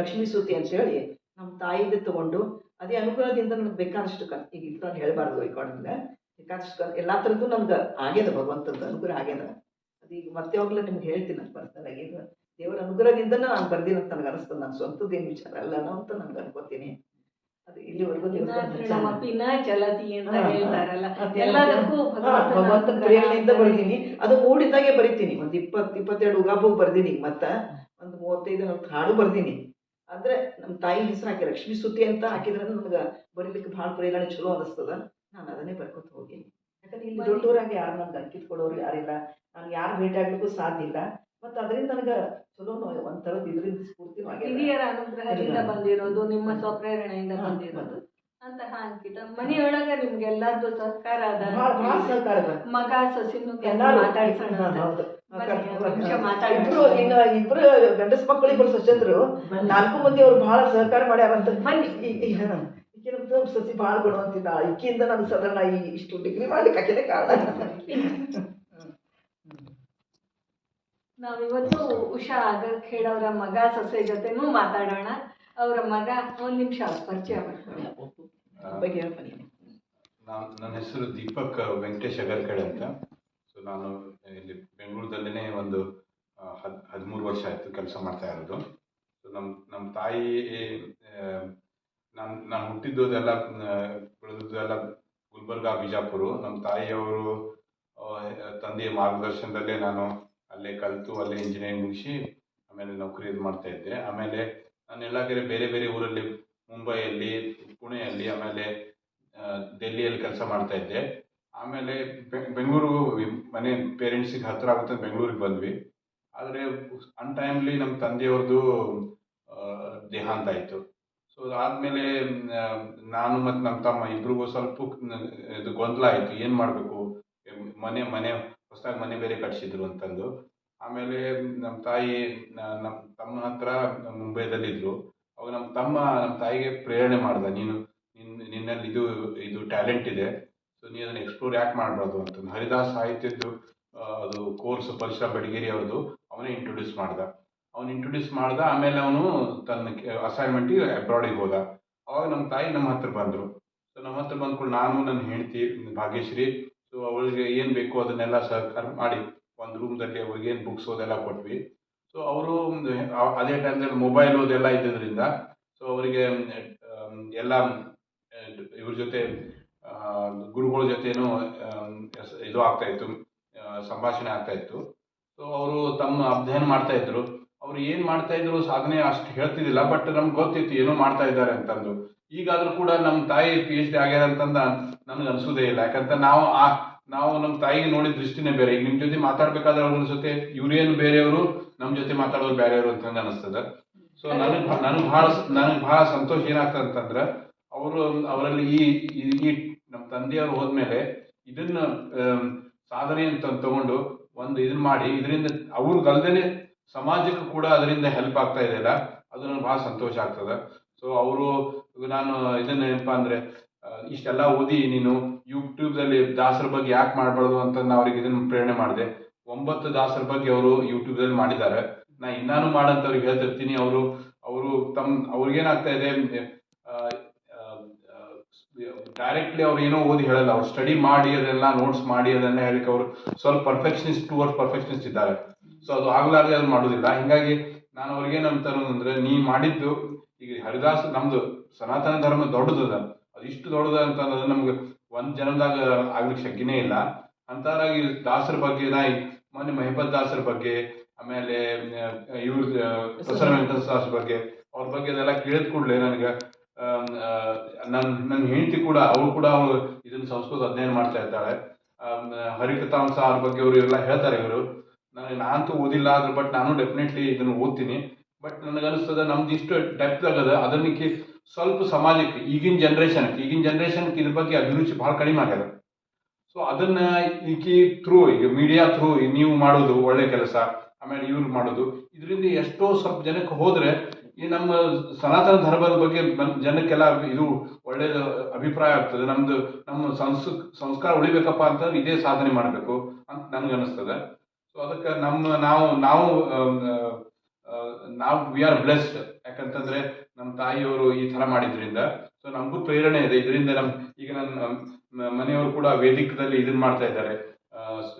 ಲಕ್ಷ್ಮೀ ಸೂತಿ ಅಂತ ಹೇಳಿ ನಮ್ಮ ತಾಯಿದೆ ತಗೊಂಡು ಅದೇ ಅನುಗ್ರಹದಿಂದ ನನಗೆ ಬೇಕಾದಷ್ಟು ಈಗ ಇದ್ರಲ್ಲಿ ಹೇಳ್ಬಾರ್ದು ರೆಕಾರ್ಡಿಂದ, ಬೇಕಾದಷ್ಟು ಎಲ್ಲಾ ಥರದ್ದು ನಮ್ಗೆ ಆಗ್ಯದ, ಭಗವಂತದ ಅನುಗ್ರಹ ಆಗ್ಯದ. ಅದು ಈಗ ಮತ್ತೆ ಯಾವಾಗಲೂ ನಿಮ್ಗೆ ಹೇಳ್ತೀನಿ ಅಂತ ಪರ್ಸನಲ್ ಆಗಿ. ದೇವರ ಅನುಗ್ರಹದಿಂದ ನಾನು ಬರ್ದಿನ ಅಂತ ನನಗೆ ಅನಿಸ್ತದೆ. ನಾನು ಸ್ವಂತದ್ದೇನು ವಿಚಾರ ಅಲ್ಲ ಅಂತ ನನಗೆ ಅನ್ಕೋತೀನಿ. ಅದು ಇಲ್ಲಿವರೆಗೂ ಭಗವಂತನ ಪ್ರೇರಣೆಯಿಂದ ಬರ್ದೀನಿ. ಅದು ಮೂಡಿದ್ದಾಗೆ ಬರಿತೀನಿ. ಒಂದು 20-22 ಉಗಾಬು ಬರ್ದೀನಿ, ಮತ್ತ ಒಂದು 35-40 ಹಾಡು ಬರ್ದೀನಿ. ಅಂದ್ರೆ ನಮ್ಮ ತಾಯಿ ಹೆಸರು ಹಾಕಿ ಲಕ್ಷ್ಮೀ ಸುತಿ ಅಂತ ಹಾಕಿದ್ರೆ ನಮ್ಗೆ ಬರೀಲಿಕ್ಕೆ ಭಾಳ ಪ್ರೇರಣೆ ಚಲೋ ಅನಿಸ್ತದ. ನಾನು ಅದನ್ನೇ ಬರ್ಕೊತ ಹೋಗೀನಿ. ಯಾಕಂದ್ರೆ ಇಲ್ಲಿ ದೊಡ್ಡವರಾಗಿ ಯಾರು ನಮ್ಗೆ ಅಂಕಿತ್ ಕೊಡೋರು ಯಾರಿಲ್ಲ, ನಾನು ಯಾರು ಭೇಟಿ ಆಗ್ಲಿಕ್ಕೂ ಸಾಧ್ಯ ಇಲ್ಲ. ಮತ್ತು ಅದರಿಂದ ನನಗೆ ಚಲೋ ಒಂಥರದ್ದು ಇದರಿಂದ ಸ್ಫೂರ್ತಿ ಹಿರಿಯರ ಅನುಗ್ರಹದಿಂದ ಬಂದಿರೋದು, ನಿಮ್ಮ ಸ್ವಪ್ರೇರಣೆಯಿಂದ ಬಂದಿರೋದು ಅಂತಹ ಅಂಕಿತ. ಮನೆಯೊಳಗ ನಿಮ್ಗೆಲ್ಲಾರ್ದು ಸಹಕಾರ ಅದ, ಸಹಕಾರ. ಮಗ ಸೊಸಿನೂ ಇಬ್ರು ಗಂಡಸ ಮಕ್ಕಳು, ಇಬ್ರು ಸೊಸೆಂದ್ರು, 4 ಮಂದಿ ಅವ್ರು ಬಹಳ ಸಹಕಾರ ಮಾಡ್ಯಾರಂತ. ಸಸಿ ಭಾಳ ಗುಣವಂತಿದ್ದ, ಈಕಿಯಿಂದ ನಾನು ಸಾಧಾರಣ ಇಷ್ಟು ಡಿಗ್ರಿ ಮಾಡ್ಲಿಕ್ಕೆ ಹಾಕಿದೆ ಕಾರಣ. ನಾವಿವತ್ತು ಉಷಾ ಅಗರ್ಖೇಡ್ ಅವರ ಮಗ ಸೊಸೆ ಜೊತೆನೂ ಮಾತಾಡೋಣ. ಅವರ ಮಗ ಒಂದು ನಿಮಿಷ ಪರಿಚಯ ಮಾಡ್ಕೊಳ್ಳಿ. ನನ್ನ ಹೆಸರು ದೀಪಕ್ ವೆಂಕಟೇಶ್ ಅಗರ್ಖೇಡ್ ಅಂತ. ಸೊ ನಾನು ಇಲ್ಲಿ ಬೆಂಗಳೂರದಲ್ಲೇ ಒಂದು 13 ವರ್ಷ ಆಯಿತು ಕೆಲಸ ಮಾಡ್ತಾ ಇರೋದು. ಸೊ ನಮ್ಮ ತಾಯಿ, ನಾನು ಹುಟ್ಟಿದ್ದೆಲ್ಲ ಬೆಳೆದದ್ದೆಲ್ಲ ಗುಲ್ಬರ್ಗ, ಬಿಜಾಪುರ. ನಮ್ಮ ತಾಯಿಯವರು ತಂದೆಯ ಮಾರ್ಗದರ್ಶನದಲ್ಲೇ ನಾನು ಅಲ್ಲೇ ಕಲಿತು ಅಲ್ಲೇ ಇಂಜಿನಿಯರಿಂಗ್ ಮುಗಿಸಿ ಆಮೇಲೆ ನೌಕರಿ ಇದು ಮಾಡ್ತಾ ಇದ್ದೆ. ಆಮೇಲೆ ನಾನು ಎಲ್ಲ ಕಡೆ ಬೇರೆ ಬೇರೆ ಊರಲ್ಲಿ, ಮುಂಬೈಯಲ್ಲಿ, ಪುಣೆಯಲ್ಲಿ, ಆಮೇಲೆ ಡೆಲ್ಲಿಯಲ್ಲಿ ಕೆಲಸ ಮಾಡ್ತಾ ಇದ್ದೆ. ಆಮೇಲೆ ಬೆಂಗಳೂರು ಮನೆ ಪೇರೆಂಟ್ಸಿಗೆ ಹತ್ತಿರ ಆಗುತ್ತೆ ಬೆಂಗಳೂರಿಗೆ ಬಂದ್ವಿ. ಆದರೆ ಅನ್ಟೈಮ್ಲಿ ನಮ್ಮ ತಂದೆಯವ್ರದ್ದು ದೇಹಾಂತ ಆಯಿತು. ಸೊ ಅದಾದಮೇಲೆ ನಾನು ಮತ್ತು ನಮ್ಮ ತಮ್ಮ ಇಬ್ರಿಗೂ ಸ್ವಲ್ಪ ಇದು ಗೊಂದಲ ಆಯಿತು, ಏನು ಮಾಡಬೇಕು, ಮನೆ ಹೊಸದಾಗಿ ಮನೆ ಬೇರೆ ಕಟ್ಸಿದ್ರು ಅಂತಂದು. ಆಮೇಲೆ ನಮ್ಮ ತಾಯಿ ನಮ್ಮ ತಮ್ಮನ ಹತ್ರ ಮುಂಬೈದಲ್ಲಿದ್ದರು. ಅವಾಗ ನಮ್ಮ ತಾಯಿಗೆ ಪ್ರೇರಣೆ ಮಾಡ್ದೆ, ನಿನ್ನಲ್ಲಿ ಇದು ಟ್ಯಾಲೆಂಟ್ ಇದೆ, ಸೊ ನೀನು ಅದನ್ನು ಎಕ್ಸ್ಪ್ಲೋರ್ ಯಾಕೆ ಮಾಡಬಾರ್ದು ಅಂತಂದು. ಹರಿದಾಸ್ ಸಾಹಿತ್ಯದ್ದು ಅದು ಕೋರ್ಸ್ ಪರಿಸರ ಬೆಡಗೇರಿ ಅವ್ರದ್ದು ಅವನೇ ಇಂಟ್ರೊಡ್ಯೂಸ್ ಮಾಡ್ದ. ಆಮೇಲೆ ಅವನು ತನ್ನ ಅಸೈನ್ಮೆಂಟಿಗೆ ಅಬ್ರಾಡಿಗೆ ಹೋದ. ಅವಾಗ ನಮ್ಮ ತಾಯಿ ನಮ್ಮ ಹತ್ರ ಬಂದರು. ಸೊ ನಮ್ಮ ಹತ್ರ ಬಂದ್ಕೊಂಡು ನಾನು ನನ್ನ ಹೆಂಡತಿ ಭಾಗ್ಯಶ್ರೀ, ಸೊ ಅವಳಿಗೆ ಏನು ಬೇಕೋ ಅದನ್ನೆಲ್ಲ ಸಹಕಾರ ಮಾಡಿ ಒಂದು ರೂಮ್ದಲ್ಲಿ ಅವ್ರಿಗೆ ಏನು ಬುಕ್ಸ್ ಓದೆಲ್ಲ ಕೊಟ್ವಿ. ಸೊ ಅವರು ಅದೇ ಟೈಮ್ದಲ್ಲಿ ಮೊಬೈಲ್ ಓದೆಲ್ಲ ಇದ್ದಿದ್ದರಿಂದ ಸೊ ಅವರಿಗೆ ಎಲ್ಲ ಇವ್ರ ಜೊತೆ ಗುರುಗಳ ಜೊತೆನೂ ಇದು ಆಗ್ತಾಯಿತ್ತು, ಸಂಭಾಷಣೆ ಆಗ್ತಾಯಿತ್ತು. ಸೊ ಅವರು ತಮ್ಮ ಅಧ್ಯಯನ ಮಾಡ್ತಾಯಿದ್ರು. ಅವ್ರು ಏನು ಮಾಡ್ತಾಯಿದ್ರು ಸಾಧನೆ ಅಷ್ಟು ಹೇಳ್ತಿದ್ದಿಲ್ಲ, ಬಟ್ ನಮ್ಗೆ ಗೊತ್ತಿತ್ತು ಏನೋ ಮಾಡ್ತಾ ಇದ್ದಾರೆ ಅಂತಂದು. ಈಗಾದರೂ ಕೂಡ ನಮ್ಮ ತಾಯಿ PhD ಆಗ್ಯಾರ ಅಂತಂದ ನನಗೆ ಅನಿಸೋದೇ ಇಲ್ಲ. ಯಾಕಂತ ನಾವು ನಮ್ಮ ತಾಯಿಗೆ ನೋಡಿದ ದೃಷ್ಟಿನೇ ಬೇರೆ. ಈಗ ನಿಮ್ಮ ಜೊತೆ ಮಾತಾಡ್ಬೇಕಾದ್ರೆ ಅವ್ರ ಜೊತೆ ಇವ್ರೇನು ಬೇರೆಯವರು, ನಮ್ಮ ಜೊತೆ ಮಾತಾಡೋರು ಬೇರೆಯವರು ಅಂತ ಅನಿಸ್ತದೆ. ಸೊ ನನಗೆ ಭಾಳ ಸಂತೋಷ ಏನಾಗ್ತದೆ ಅಂತಂದ್ರೆ ಅವರಲ್ಲಿ ಈ ನಮ್ಮ ತಂದೆಯವರು ಹೋದ್ಮೇಲೆ ಇದನ್ನ ಸಾಧನೆ ಅಂತ ತಗೊಂಡು ಒಂದು ಇದನ್ನ ಮಾಡಿ ಇದರಿಂದ ಅವ್ರಿಗಲ್ದೇನೆ ಸಮಾಜಕ್ಕೂ ಕೂಡ ಅದರಿಂದ ಹೆಲ್ಪ್ ಆಗ್ತಾ ಇದೆಯಲ್ಲ, ಅದು ನನಗೆ ಭಾಳ ಸಂತೋಷ ಆಗ್ತದೆ. ಸೊ ಅವರು ನಾನು ಇದನ್ನ ಏನಪ್ಪ ಅಂದರೆ ಇಷ್ಟೆಲ್ಲ ಓದಿ ನೀನು ಯೂಟ್ಯೂಬ್ದಲ್ಲಿ ದಾಸರ ಬಗ್ಗೆ ಯಾಕೆ ಮಾಡಬಾರ್ದು ಅಂತ ಅವ್ರಿಗೆ ಇದನ್ನು ಪ್ರೇರಣೆ ಮಾಡಿದೆ. 9 ದಾಸರ ಬಗ್ಗೆ ಅವರು ಯೂಟ್ಯೂಬ್ದಲ್ಲಿ ಮಾಡಿದ್ದಾರೆ. ನಾ ಇನ್ನಾನು ಮಾಡಂತವ್ರಿಗೆ ಹೇಳ್ತಿರ್ತೀನಿ. ಅವ್ರಿಗೇನಾಗ್ತಾ ಇದೆ, ಡೈರೆಕ್ಟ್ಲಿ ಅವ್ರು ಏನೋ ಓದಿ ಹೇಳಲ್ಲ, ಅವ್ರು ಸ್ಟಡಿ ಮಾಡಿ ಅದೆಲ್ಲ ನೋಟ್ಸ್ ಮಾಡಿ ಅದೆಲ್ಲ ಹೇಳಿಕ್ಕೆ ಅವರು ಸ್ವಲ್ಪ ಪರ್ಫೆಕ್ಷನಿಸ್ಟ್ ಇದ್ದಾರೆ. ಸೊ ಅದು ಆಗ್ಲಾರ್ದೆ ಅದು ಮಾಡೋದಿಲ್ಲ. ಹೀಗಾಗಿ ನಾನು ಅವ್ರಿಗೇನಂತಾನು ಅಂದರೆ, ನೀ ಮಾಡಿದ್ದು ಈಗ ಹರಿದಾಸ್ ನಮ್ದು ಸನಾತನ ಧರ್ಮ ದೊಡ್ಡದದ, ಅದು ಇಷ್ಟು ದೊಡ್ಡದ ಅಂತಂದ್ರೆ ನಮ್ಗೆ ಒಂದು ಜನ್ಮದಾಗ ಆಗ್ಲಿಕ್ಕೆ ಶಕ್ಯನೇ ಇಲ್ಲ. ಅಂತಾರಾಗಿ ದಾಸರ ಬಗ್ಗೆ ಮೊನ್ನೆ ಮಹಿಪತ್ ದಾಸರ ಬಗ್ಗೆ, ಆಮೇಲೆ ಇವ್ರ ಪ್ರಸನ್ನ ವೆಂಕಟೇಶ ದಾಸರ ಬಗ್ಗೆ, ಅವ್ರ ಬಗ್ಗೆ ಅದೆಲ್ಲ ಕೇಳಿದ ಕೂಡಲೇ ನನಗೆ ನನ್ನ ಹೆಂಡತಿ ಕೂಡ ಅವಳು ಇದನ್ನು ಸಂಸ್ಕೃತ ಅಧ್ಯಯನ ಮಾಡ್ತಾ ಇದ್ದಾಳೆ. ಹರಿಕಥಾಂಸ ಅವ್ರ ಬಗ್ಗೆ ಅವರು ಎಲ್ಲ ಹೇಳ್ತಾರೆ. ಇವರು ನಾನಂತೂ ಓದಿಲ್ಲ ಆದ್ರೆ ಬಟ್ ನಾನು ಡೆಫಿನೆಟ್ಲಿ ಇದನ್ನು ಓದ್ತೀನಿ. ಬಟ್ ನನಗನ್ನಿಸ್ತದೆ ನಮ್ದು ಇಷ್ಟು ಡೆಪ್ತ್ ಆಗದ ಅದನ್ನಕ್ಕೆ ಸ್ವಲ್ಪ ಸಮಾಜಕ್ಕೆ ಈಗಿನ ಜನ್ರೇಷನ್ಗೆ ಇದ್ರ ಬಗ್ಗೆ ಅಭಿರುಚಿ ಭಾಳ ಕಡಿಮೆ ಆಗ್ಯದ. ಸೊ ಅದನ್ನ ಈಕಿ ಥ್ರೂ ಈಗ ಮೀಡಿಯಾ ಥ್ರೂ ನೀವು ಮಾಡೋದು ಒಳ್ಳೆ ಕೆಲಸ, ಆಮೇಲೆ ಇವ್ರು ಮಾಡೋದು, ಇದರಿಂದ ಎಷ್ಟೋ ಸ್ವಲ್ಪ ಜನಕ್ಕೆ ಹೋದ್ರೆ ಈ ನಮ್ಮ ಸನಾತನ ಧರ್ಮದ ಬಗ್ಗೆ ಜನಕ್ಕೆಲ್ಲ ಇದು ಒಳ್ಳೇದು ಅಭಿಪ್ರಾಯ ಆಗ್ತದೆ. ನಮ್ಮ ಸಂಸ್ಕಾರ ಉಳಿಬೇಕಪ್ಪ ಅಂತ ಇದೇ ಸಾಧನೆ ಮಾಡಬೇಕು ಅಂತ ನನ್ಗೆ ಅನಿಸ್ತದೆ. ಸೊ ಅದಕ್ಕೆ ನಾವು ವಿ ಆರ್ ಬ್ಲೆಸ್ಡ್. ಯಾಕಂತಂದ್ರೆ ನಮ್ಮ ತಾಯಿಯವರು ಈ ತರ ಮಾಡಿದ್ರಿಂದ ಸೊ ನಮಗೂ ಪ್ರೇರಣೆ ಇದೆ ಇದರಿಂದ. ಈಗ ನನ್ನ ಮನೆಯವರು ಕೂಡ ವೇದಿಕದಲ್ಲಿ ಇದನ್ನ ಮಾಡ್ತಾ ಇದ್ದಾರೆ,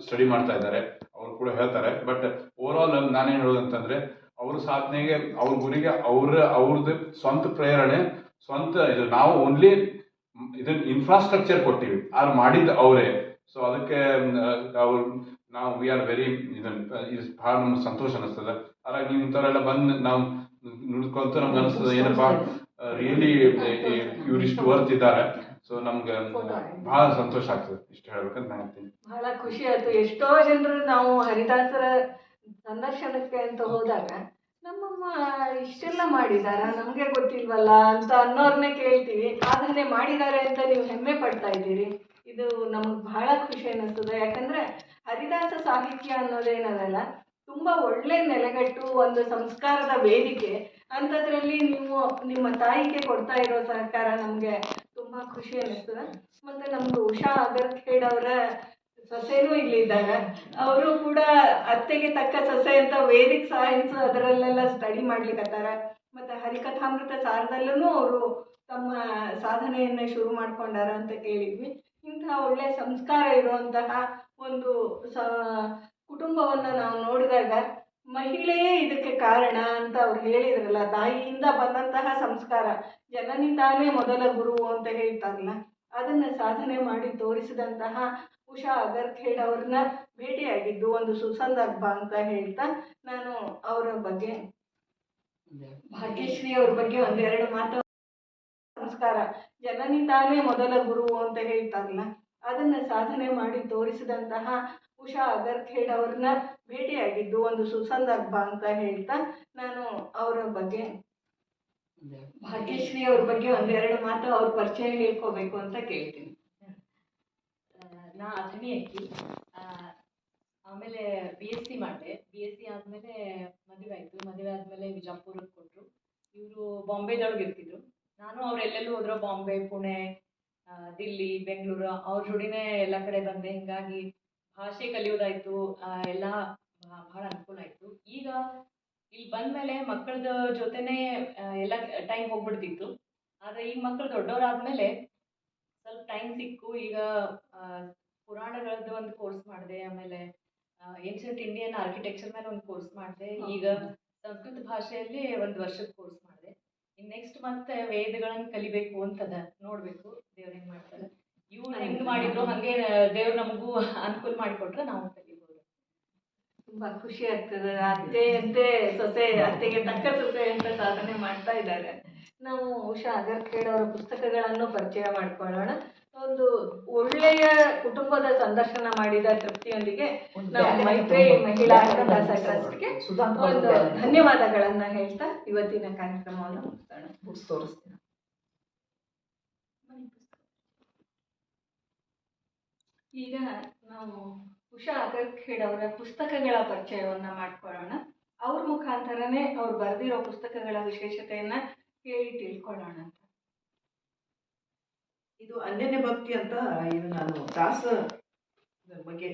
ಸ್ಟಡಿ ಮಾಡ್ತಾ ಇದ್ದಾರೆ, ಅವ್ರು ಕೂಡ ಹೇಳ್ತಾರೆ. ಬಟ್ ಓವರ್ ಆಲ್ ನಾನೇನು ಹೇಳೋದಂತಂದ್ರೆ ಅವ್ರ ಸಾಧನೆಗೆ, ಅವ್ರ ಗುರಿಗೆ ಅವ್ರದ್ದು ಸ್ವಂತ ಪ್ರೇರಣೆ, ಸ್ವಂತ ಇದು. ನಾವು ಓನ್ಲಿ ಇದನ್ನ ಇನ್ಫ್ರಾಸ್ಟ್ರಕ್ಚರ್ ಕೊಟ್ಟಿವಿ, ಆದ್ರೆ ಮಾಡಿದ್ದು ಅವರೇ. ಸೊ ಅದಕ್ಕೆ ನಾವು ವಿ ಆರ್ ವೆರಿ ಇದು ಭಾಳ ನಮ್ಗೆ ಸಂತೋಷ ಅನಿಸ್ತದೆ. ಅದ್ರಾಗ ನೀವು ಇಂಥವರೆಲ್ಲ ಬಂದು ನಾವು ನುಡ್ಕೊಂತ ನಮ್ಗೆ ಅನಿಸ್ತದೆ ಏನಪ್ಪಾ ರಿಯಲಿ ಇವ್ರಿಷ್ಟು ವರ್ತ್ ಇದ್ದಾರೆ. ಸೊ ನಮ್ಗೆ ಬಹಳ ಸಂತೋಷ ಆಗ್ತದೆ ಇಷ್ಟು ಹೇಳ್ಬೇಕಂತ ನಾನು ಹೇಳ್ತೀನಿ. ಬಹಳ ಖುಷಿ ಆಯ್ತು. ಎಷ್ಟೋ ಜನರು ನಾವು ಹರಿದಾಸರ ಸಂದರ್ಶನಕ್ಕೆ ಅಂತ ಹೋದಾಗ ನಮ್ಮಮ್ಮ ಇಷ್ಟೆಲ್ಲ ಮಾಡಿದಾರ ನಮ್ಗೆ ಗೊತ್ತಿಲ್ವಲ್ಲ ಅಂತ ಅನ್ನೋರ್ನೇ ಕೇಳ್ತೀವಿ. ಸಾಧನೆ ಮಾಡಿದ್ದಾರೆ ಅಂತ ನೀವು ಹೆಮ್ಮೆ ಪಡ್ತಾ ಇದ್ದೀರಿ. ಇದು ನಮ್ಗೆ ಬಹಳ ಖುಷಿ ಅನ್ನಿಸ್ತದೆ. ಯಾಕಂದ್ರೆ ಹರಿದಾಸ ಸಾಹಿತ್ಯ ಅನ್ನೋದೇನದಲ್ಲ, ತುಂಬಾ ಒಳ್ಳೆ ನೆಲೆಗಟ್ಟು, ಒಂದು ಸಂಸ್ಕಾರದ ವೇದಿಕೆ. ಅಂಥದ್ರಲ್ಲಿ ನೀವು ನಿಮ್ಮ ತಾಯಿಗೆ ಕೊಡ್ತಾ ಇರೋ ಸಹಕಾರ ನಮಗೆ ತುಂಬಾ ಖುಷಿ ಅನ್ನಿಸ್ತದೆ. ಮತ್ತೆ ನಮ್ದು ಉಷಾ ಅಗರ್ಖೇಡ್ ಅವರ ಸೊಸೆನೂ ಇಲ್ಲಿದ್ದಾಗ ಅವರು ಕೂಡ ಅತ್ತೆಗೆ ತಕ್ಕ ಸೊಸೆ ಅಂತ ವೇದಿಕ್ ಸೈನ್ಸ್ ಅದರಲ್ಲೆಲ್ಲ ಸ್ಟಡಿ ಮಾಡ್ಲಿಕ್ಕತ್ತಾರ. ಮತ್ತೆ ಹರಿಕಥಾಮೃತ ಸಾರದಲ್ಲೂ ಅವರು ತಮ್ಮ ಸಾಧನೆಯನ್ನ ಶುರು ಮಾಡ್ಕೊಂಡಾರ ಅಂತ ಕೇಳಿದ್ವಿ. ಇಂತಹ ಒಳ್ಳೆ ಸಂಸ್ಕಾರ ಇರುವಂತಹ ಒಂದು ಕುಟುಂಬವನ್ನು ನಾವು ನೋಡಿದಾಗ ಮಹಿಳೆಯೇ ಇದಕ್ಕೆ ಕಾರಣ ಅಂತ ಅವ್ರು ಹೇಳಿದ್ರಲ್ಲ, ತಾಯಿಯಿಂದ ಬಂದಂತಹ ಸಂಸ್ಕಾರ, ಜನನಿ ತಾನೇ ಮೊದಲ ಗುರು ಅಂತ ಹೇಳ್ತಾರಲ್ಲ, ಅದನ್ನ ಸಾಧನೆ ಮಾಡಿ ತೋರಿಸಿದಂತಹ ಉಷಾ ಅಗರ್ಖೇಡ್ ಅವ್ರನ್ನ ಭೇಟಿಯಾಗಿದ್ದು ಒಂದು ಸುಸಂದರ್ಭ ಅಂತ ಹೇಳ್ತಾ ನಾನು ಅವರ ಬಗ್ಗೆ, ಭಾಗ್ಯಶ್ರೀ ಅವ್ರ ಬಗ್ಗೆ ಒಂದೆರಡು ಮಾತು. ಸಂಸ್ಕಾರ, ಜನನಿ ತಾನೇ ಮೊದಲ ಗುರು ಅಂತ ಹೇಳ್ತಾರಲ್ಲ, ಅದನ್ನ ಸಾಧನೆ ಮಾಡಿ ತೋರಿಸಿದಂತಹ ಉಷಾ ಅಗರ್ಖೇಡ್ ಅವ್ರನ್ನ ಭೇಟಿಯಾಗಿದ್ದು ಒಂದು ಸುಸಂದರ್ಭ ಅಂತ ಹೇಳ್ತಾ ನಾನು ಅವರ ಬಗ್ಗೆ, ಭಾಗ್ಯಶ್ರೀ ಅವ್ರ ಬಗ್ಗೆ ಒಂದೆರಡು ಮಾತು ಅವ್ರ ಪರಿಚಯ ಹೇಳ್ಕೋಬೇಕು ಅಂತ ಕೇಳ್ತೀನಿ. ನಾ ಅಥಣಿ ಅಕ್ಕಿ, ಆಮೇಲೆ BSc ಮಾಡಿದೆ. BSc ಆದಮೇಲೆ ಮದುವೆ ಆಯಿತು. ಮದುವೆ ಆದಮೇಲೆ ವಿಜಾಪುರಕ್ಕೆ ಕೊಟ್ಟರು. ಇವರು ಬಾಂಬೆದೊಳಗೆ ಇರ್ತಿದ್ರು. ನಾನು ಅವರೆಲ್ಲೆಲ್ಲೂ ಹೋದ್ರು, ಬಾಂಬೆ, ಪುಣೆ, ದಿಲ್ಲಿ, ಬೆಂಗಳೂರು, ಅವ್ರ ಜೋಡಿನೇ ಎಲ್ಲ ಕಡೆ ಬಂದೆ. ಹಿಂಗಾಗಿ ಭಾಷೆ ಕಲಿಯೋದಾಯಿತು, ಎಲ್ಲ ಭಾಳ ಅನುಕೂಲ ಆಯಿತು. ಈಗ ಇಲ್ಲಿ ಬಂದಮೇಲೆ ಮಕ್ಕಳದ ಜೊತೆನೇ ಎಲ್ಲ ಟೈಮ್ ಹೋಗ್ಬಿಡ್ತಿತ್ತು. ಆದರೆ ಈಗ ಮಕ್ಕಳು ದೊಡ್ಡವರಾದ್ಮೇಲೆ ಸ್ವಲ್ಪ ಟೈಮ್ ಸಿಕ್ಕು. ಈಗ ಪುರಾಣಗಳದ್ದು ಒಂದು ಕೋರ್ಸ್ ಮಾಡಿದೆ, ಆಮೇಲೆ ಏನ್ಷಂಟ್ ಇಂಡಿಯನ್ ಆರ್ಕಿಟೆಕ್ಚರ್ ಮೇಲೆ ಒಂದು ಕೋರ್ಸ್ ಮಾಡಿದೆ. ಈಗ ಸಂಸ್ಕೃತ ಭಾಷೆಯಲ್ಲಿ ಒಂದು ವರ್ಷದ ಕೋರ್ಸ್ ಮಾಡಿದೆ. ಇನ್ನು ನೆಕ್ಸ್ಟ್ ಮತ್ತೆ ವೇದಗಳನ್ನು ಕಲಿಬೇಕು ಅಂತದ, ನೋಡಬೇಕು ದೇವ್ರು ಹೆಂಗೆ ಮಾಡ್ತಾರೆ. ಇವ್ರು ಹೆಂಗೆ ಮಾಡಿದ್ರು ಹಾಗೆ ದೇವ್ರು ನಮಗೂ ಅನುಕೂಲ ಮಾಡಿಕೊಟ್ರೆ ನಾವು ಕಲಿಬೋದು. ತುಂಬಾ ಖುಷಿ ಆಗ್ತದೆ. ಅತ್ತೆಯಂತೆ ಸೊಸೆ, ಅತ್ತೆಗೆ ತಕ್ಕ ಸೊಸೆ ಅಂತ ಸಾಧನೆ ಮಾಡ್ತಾ ಇದ್ದಾರೆ. ನಾವು ಉಷಾ ಅಗರ್ಖೇಡ್ ಅವರ ಪುಸ್ತಕಗಳನ್ನು ಪರಿಚಯ ಮಾಡ್ಕೊಳ್ಳೋಣ. ಒಂದು ಒಳ್ಳೆಯ ಕುಟುಂಬದ ಸಂದರ್ಶನ ಮಾಡಿದ ತೃಪ್ತಿಯೊಂದಿಗೆ ನಾವು ಮೈತ್ರಿ ಮಹಿಳಾ ಹರಿದಾಸ ಟ್ರಸ್ಟ್ಗೆ ಒಂದು ಧನ್ಯವಾದಗಳನ್ನ ಹೇಳ್ತಾ ಇವತ್ತಿನ ಕಾರ್ಯಕ್ರಮವನ್ನು ಮುಗಿಸೋಣ. ತೋರಿಸ್ತೀನಿ. ಈಗ ನಾವು ಉಷಾ ಅಗರ್ಖೇಡ್ ಅವರ ಪುಸ್ತಕಗಳ ಪರಿಚಯವನ್ನ ಮಾಡ್ಕೊಳ್ಳೋಣ. ಅವ್ರ ಮುಖಾಂತರನೇ ಅವ್ರು ಬರೆದಿರೋ ಪುಸ್ತಕಗಳ ವಿಶೇಷತೆಯನ್ನ ಕೇಳಿ ತಿಳ್ಕೊಳ್ಳೋಣ ಅಂತ. ಇದು ಅನ್ಯನ್ಯ ಭಕ್ತಿ ಅಂತ. ಇದು ನಾನು ದಾಸ ಬಗ್ಗೆ,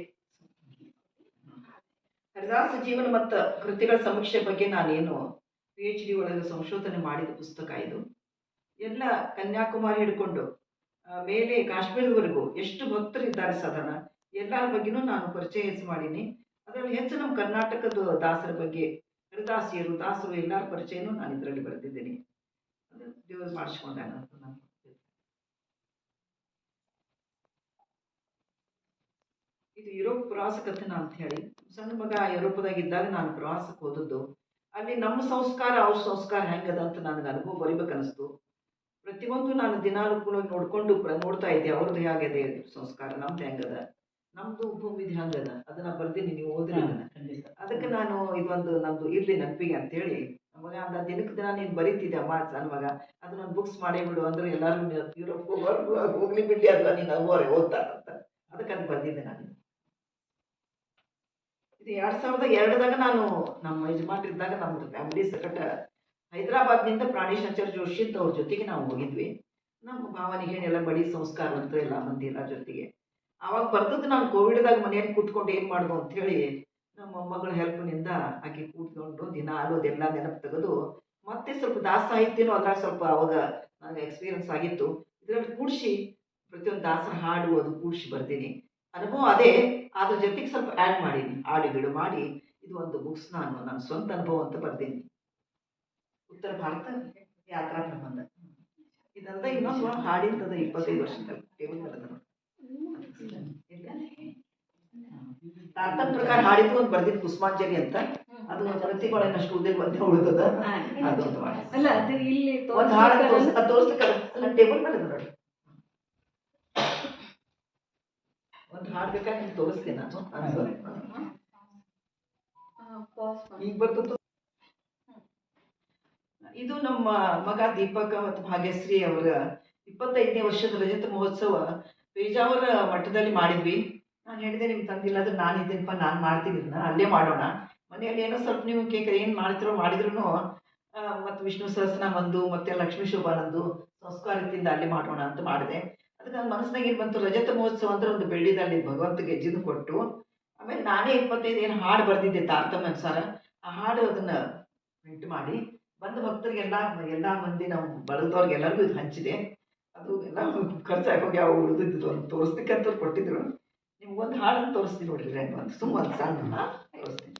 ಹರಿದಾಸ ಜೀವನ ಮತ್ತು ಕೃತಿಗಳ ಸಮೀಕ್ಷೆ ಬಗ್ಗೆ ನಾನೇನು PhD ಒಳಗೆ ಸಂಶೋಧನೆ ಮಾಡಿದ ಪುಸ್ತಕ ಇದು. ಎಲ್ಲ ಕನ್ಯಾಕುಮಾರಿ ಹಿಡ್ಕೊಂಡು ಮೇಲೆ ಕಾಶ್ಮೀರದವರೆಗೂ ಎಷ್ಟು ಭಕ್ತರಿದ್ದಾರೆ ಸಾಧಾರಣ ಎಲ್ಲರ ಬಗ್ಗೆನೂ ನಾನು ಪರಿಚಯ ಮಾಡೀನಿ. ಅದರಲ್ಲಿ ಹೆಚ್ಚು ನಮ್ಮ ಕರ್ನಾಟಕದ ದಾಸರ ಬಗ್ಗೆ, ಹರಿದಾಸಿಯರು, ದಾಸರು ಎಲ್ಲರ ಪರಿಚಯನೂ ನಾನು ಇದರಲ್ಲಿ ಬರೆದಿದ್ದೀನಿ. ಅದು ದೇವರು ಮಾಡಿಸ್ಕೊಂಡಾನ ಅಂತ ನಾನು. ಇದು ಯುರೋಪ್ ಪ್ರವಾಸ ಕಥನ ಅಂತ ಹೇಳಿ, ಸಣ್ಣ ಮಗ ಯುರೋಪದಾಗಿದ್ದಾಗ ನಾನು ಪ್ರವಾಸಕ್ಕೆ ಹೋದದ್ದು. ಅಲ್ಲಿ ನಮ್ಮ ಸಂಸ್ಕಾರ ಅವ್ರ ಸಂಸ್ಕಾರ ಹೆಂಗದ ಅಂತ ನನಗೆ ಅನುಭವ ಬರಿಬೇಕನ್ನಿಸ್ತು. ಪ್ರತಿಯೊಂದು ನಾನು ದಿನಾನುಕೂಲವಾಗಿ ನೋಡ್ತಾ ಇದ್ದೆ. ಅವ್ರದ್ದು ಹೇಗಿದೆ ಸಂಸ್ಕಾರ, ನಮ್ದು ಹೆಂಗದ, ನಮ್ದು ಭೂಮಿದು ಹಂಗದ ಅದನ್ನ ಬರ್ದೀನಿ, ನೀವು ಓದಿರಿ ಅದನ್ನ. ಖಂಡಿತ. ಅದಕ್ಕೆ ನಾನು ಇದೊಂದು ನಂದು ಇರ್ಲಿ ನೆನಪಿಗೆ ಅಂತೇಳಿ ಮಗ ಅಂದ, ದಿನಕ್ಕೆ ದಿನ ನೀನು ಬರೀತಿದ್ದೆ ಅಮ್ಮ ನನ್ನ ಮಗ, ಅದು ನಾನು ಬುಕ್ಸ್ ಮಾಡೇ ಬಿಡು ಅಂದ್ರೆ ಎಲ್ಲರೂ ಯುರೋಪ್ ಹೋಗ್ಲಿ ಬಿಡ್ಲಿ ಅಲ್ವಾ ನೀನು ಓರೆ ಓದ್ತಾರಂತ, ಅದಕ್ಕೆ ಅದು ಬರ್ದಿದ್ದೆ ನಾನು. ಇದು 2002ದಾಗ ನಾನು ನಮ್ಮ ಯಜಮಾನ್ರಿದ್ದಾಗ ನಮ್ಮದು ಫ್ಯಾಮಿಲಿ ಸಕಟ ಹೈದರಾಬಾದ್ನಿಂದ ಪ್ರಾಣೇಶ್ ಆಚಾರ್ಯ ಜೋಶಿ ಅಂತ ಅವ್ರ ಜೊತೆಗೆ ನಾವು ಹೋಗಿದ್ವಿ. ನಮ್ಮ ಭಾವನಿಗೆ ಎಲ್ಲ ಬಡಿ ಸಂಸ್ಕಾರ ಅಂತ ಎಲ್ಲ ಮಂದಿ ಎಲ್ಲ ಜೊತೆಗೆ. ಆವಾಗ ಬರ್ತದ್ದು ನಾನು ಕೋವಿಡ್ದಾಗ ಮನೆಯಲ್ಲಿ ಕೂತ್ಕೊಂಡು ಏನು ಮಾಡೋದು ಅಂಥೇಳಿ ನಮ್ಮ ಮೊಮ್ಮಗಳ ಹೆಲ್ಪ್ನಿಂದ ಆಕೆ ಕೂತ್ಕೊಂಡು ದಿನ ಅದೆಲ್ಲ ನೆನಪು ತೆಗೆದು ಮತ್ತೆ ಸ್ವಲ್ಪ ದಾಸ ಸಾಹಿತ್ಯನೂ ಅದ್ರಾಗ ಸ್ವಲ್ಪ ಅವಾಗ ನನಗೆ ಎಕ್ಸ್ಪೀರಿಯನ್ಸ್ ಆಗಿತ್ತು. ಇದರಲ್ಲಿ ಕೂಡಿಸಿ ಪ್ರತಿಯೊಂದು ದಾಸರ ಹಾಡು ಅದು ಕೂಡಿಸಿ ಬರ್ತೀನಿ. ಅನುಭವ ಅದೇ, ಅದ್ರ ಜೊತೆಗೆ ಸ್ವಲ್ಪ ಆ್ಯಡ್ ಮಾಡೀನಿ, ಹಾಡುಗಿಡು ಮಾಡಿ ಇದು ಒಂದು ಬುಕ್ಸ್ ನಾನು ನನ್ನ ಸ್ವಂತ ಅನುಭವ ಅಂತ ಬರ್ತೀನಿ. ಉತ್ತರ ಭಾರತ ಯಾತ್ರಾ ಪ್ರಬಂಧ ಇದೆಲ್ಲ ಇನ್ನೊಂದು ಹಾಡಿಂತದ 25 ವರ್ಷದಲ್ಲಿ ಟೇಬಲ್ ಮೇಲೆ ಅದ. ತಾರತಮ್ಯ ಪ್ರಕಾರ ಹಾಡಿದ್ದು ಒಂದು ಬರ್ದಿದ್ದು ಕುಸುಮಾಂಜಲಿ ಅಂತ, ಅದು ಪ್ರತಿಭೆಗಳನ್ನಷ್ಟು ಉದ್ಯೋಗ ಬಂದೇ ಉಳಿದದ. ಅದೊಂದು ಮಾಡಿ ಅಲ್ಲ ಅದು ಇಲ್ಲಿ ಒಂದು ಹಾಡು ತೋರಿಸ್ಲಿಕ್ಕೆ ಟೇಬಲ್ ಮೇಲೆ ಅದ ನೋಡಿ. ಒಂದು ಹಾಡು ಬೇಕಾದ್ರೆ ನಿಮ್ಗೆ ತೋರಿಸ್ತೀನಿ ನಾನು. ಈಗ ಬರ್ತದ. ಇದು ನಮ್ಮ ಮಗ ದೀಪಕ ಮತ್ತು ಭಾಗ್ಯಶ್ರೀ ಅವರ 25ನೇ ವರ್ಷದ ರಜತ ಮಹೋತ್ಸವ ಪೇಜಾವರ ಮಠದಲ್ಲಿ ಮಾಡಿದ್ವಿ. ನಾನು ಹೇಳಿದೆ ನಿಮ್ಗೆ ತಂದಿಲ್ಲ ಅಂದ್ರೆ ನಾನು ಇದ್ದೀನಪ್ಪ, ನಾನು ಮಾಡ್ತೀನಿ, ಇದನ್ನ ಅಲ್ಲೇ ಮಾಡೋಣ. ಮನೆಯಲ್ಲಿ ಏನೋ ಸ್ವಲ್ಪ ನೀವು ಕೇಕ್ ಏನು ಮಾಡ್ತಿರೋ ಮಾಡಿದ್ರು ಮತ್ತು ವಿಷ್ಣು ಸಹಸ್ರನಾಮಂದು ಮತ್ತು ಲಕ್ಷ್ಮೀ ಶೋಭಾನಂದು ಸಂಸ್ಕಾರದಿಂದ ಅಲ್ಲೇ ಮಾಡೋಣ ಅಂತ ಮಾಡಿದೆ. ಅದಕ್ಕೆ ನನ್ನ ಮನಸ್ಸಿನಾಗ ಏನು ಬಂತು, ರಜತ ಮಹೋತ್ಸವ ಅಂದ್ರೆ ಒಂದು ಬೆಳ್ಳಿದಲ್ಲಿ ಭಗವಂತ ಗೆಜ್ಜಿನ ಕೊಟ್ಟು, ಆಮೇಲೆ ನಾನೇ 25 ಏನು ಹಾಡು ಬರೆದಿದ್ದೆ ತಾರತಮ್ಯ ಅನುಸಾರ. ಆ ಹಾಡು ಅದನ್ನು ಪ್ರಿಂಟ್ ಮಾಡಿ ಬಂದ ಭಕ್ತರಿಗೆಲ್ಲ ಎಲ್ಲ ಮಂದಿ ನಾವು ಬಳಗದವ್ರಿಗೆಲ್ಲರಿಗೂ ಇದು ಹಂಚಿದೆ. ಅದು ಎಲ್ಲ ಖರ್ಚಾಗಿ ಹೋಗಿ ಯಾವ ಉಳಿದಿದ್ದು ಒಂದು ತೋರಿಸ್ಲಿಕ್ಕಂತ ಕೊಟ್ಟಿದ್ರು. ನಿಮ್ಗೊಂದು ಹಾಡನ್ನು ತೋರಿಸ್ತೀನಿ ನೋಡ್ರಿ, ಒಂದು ಸುಮ್ಮ ಒಂದು ಸಣ್ಣ ತೋರಿಸ್ತೀನಿ.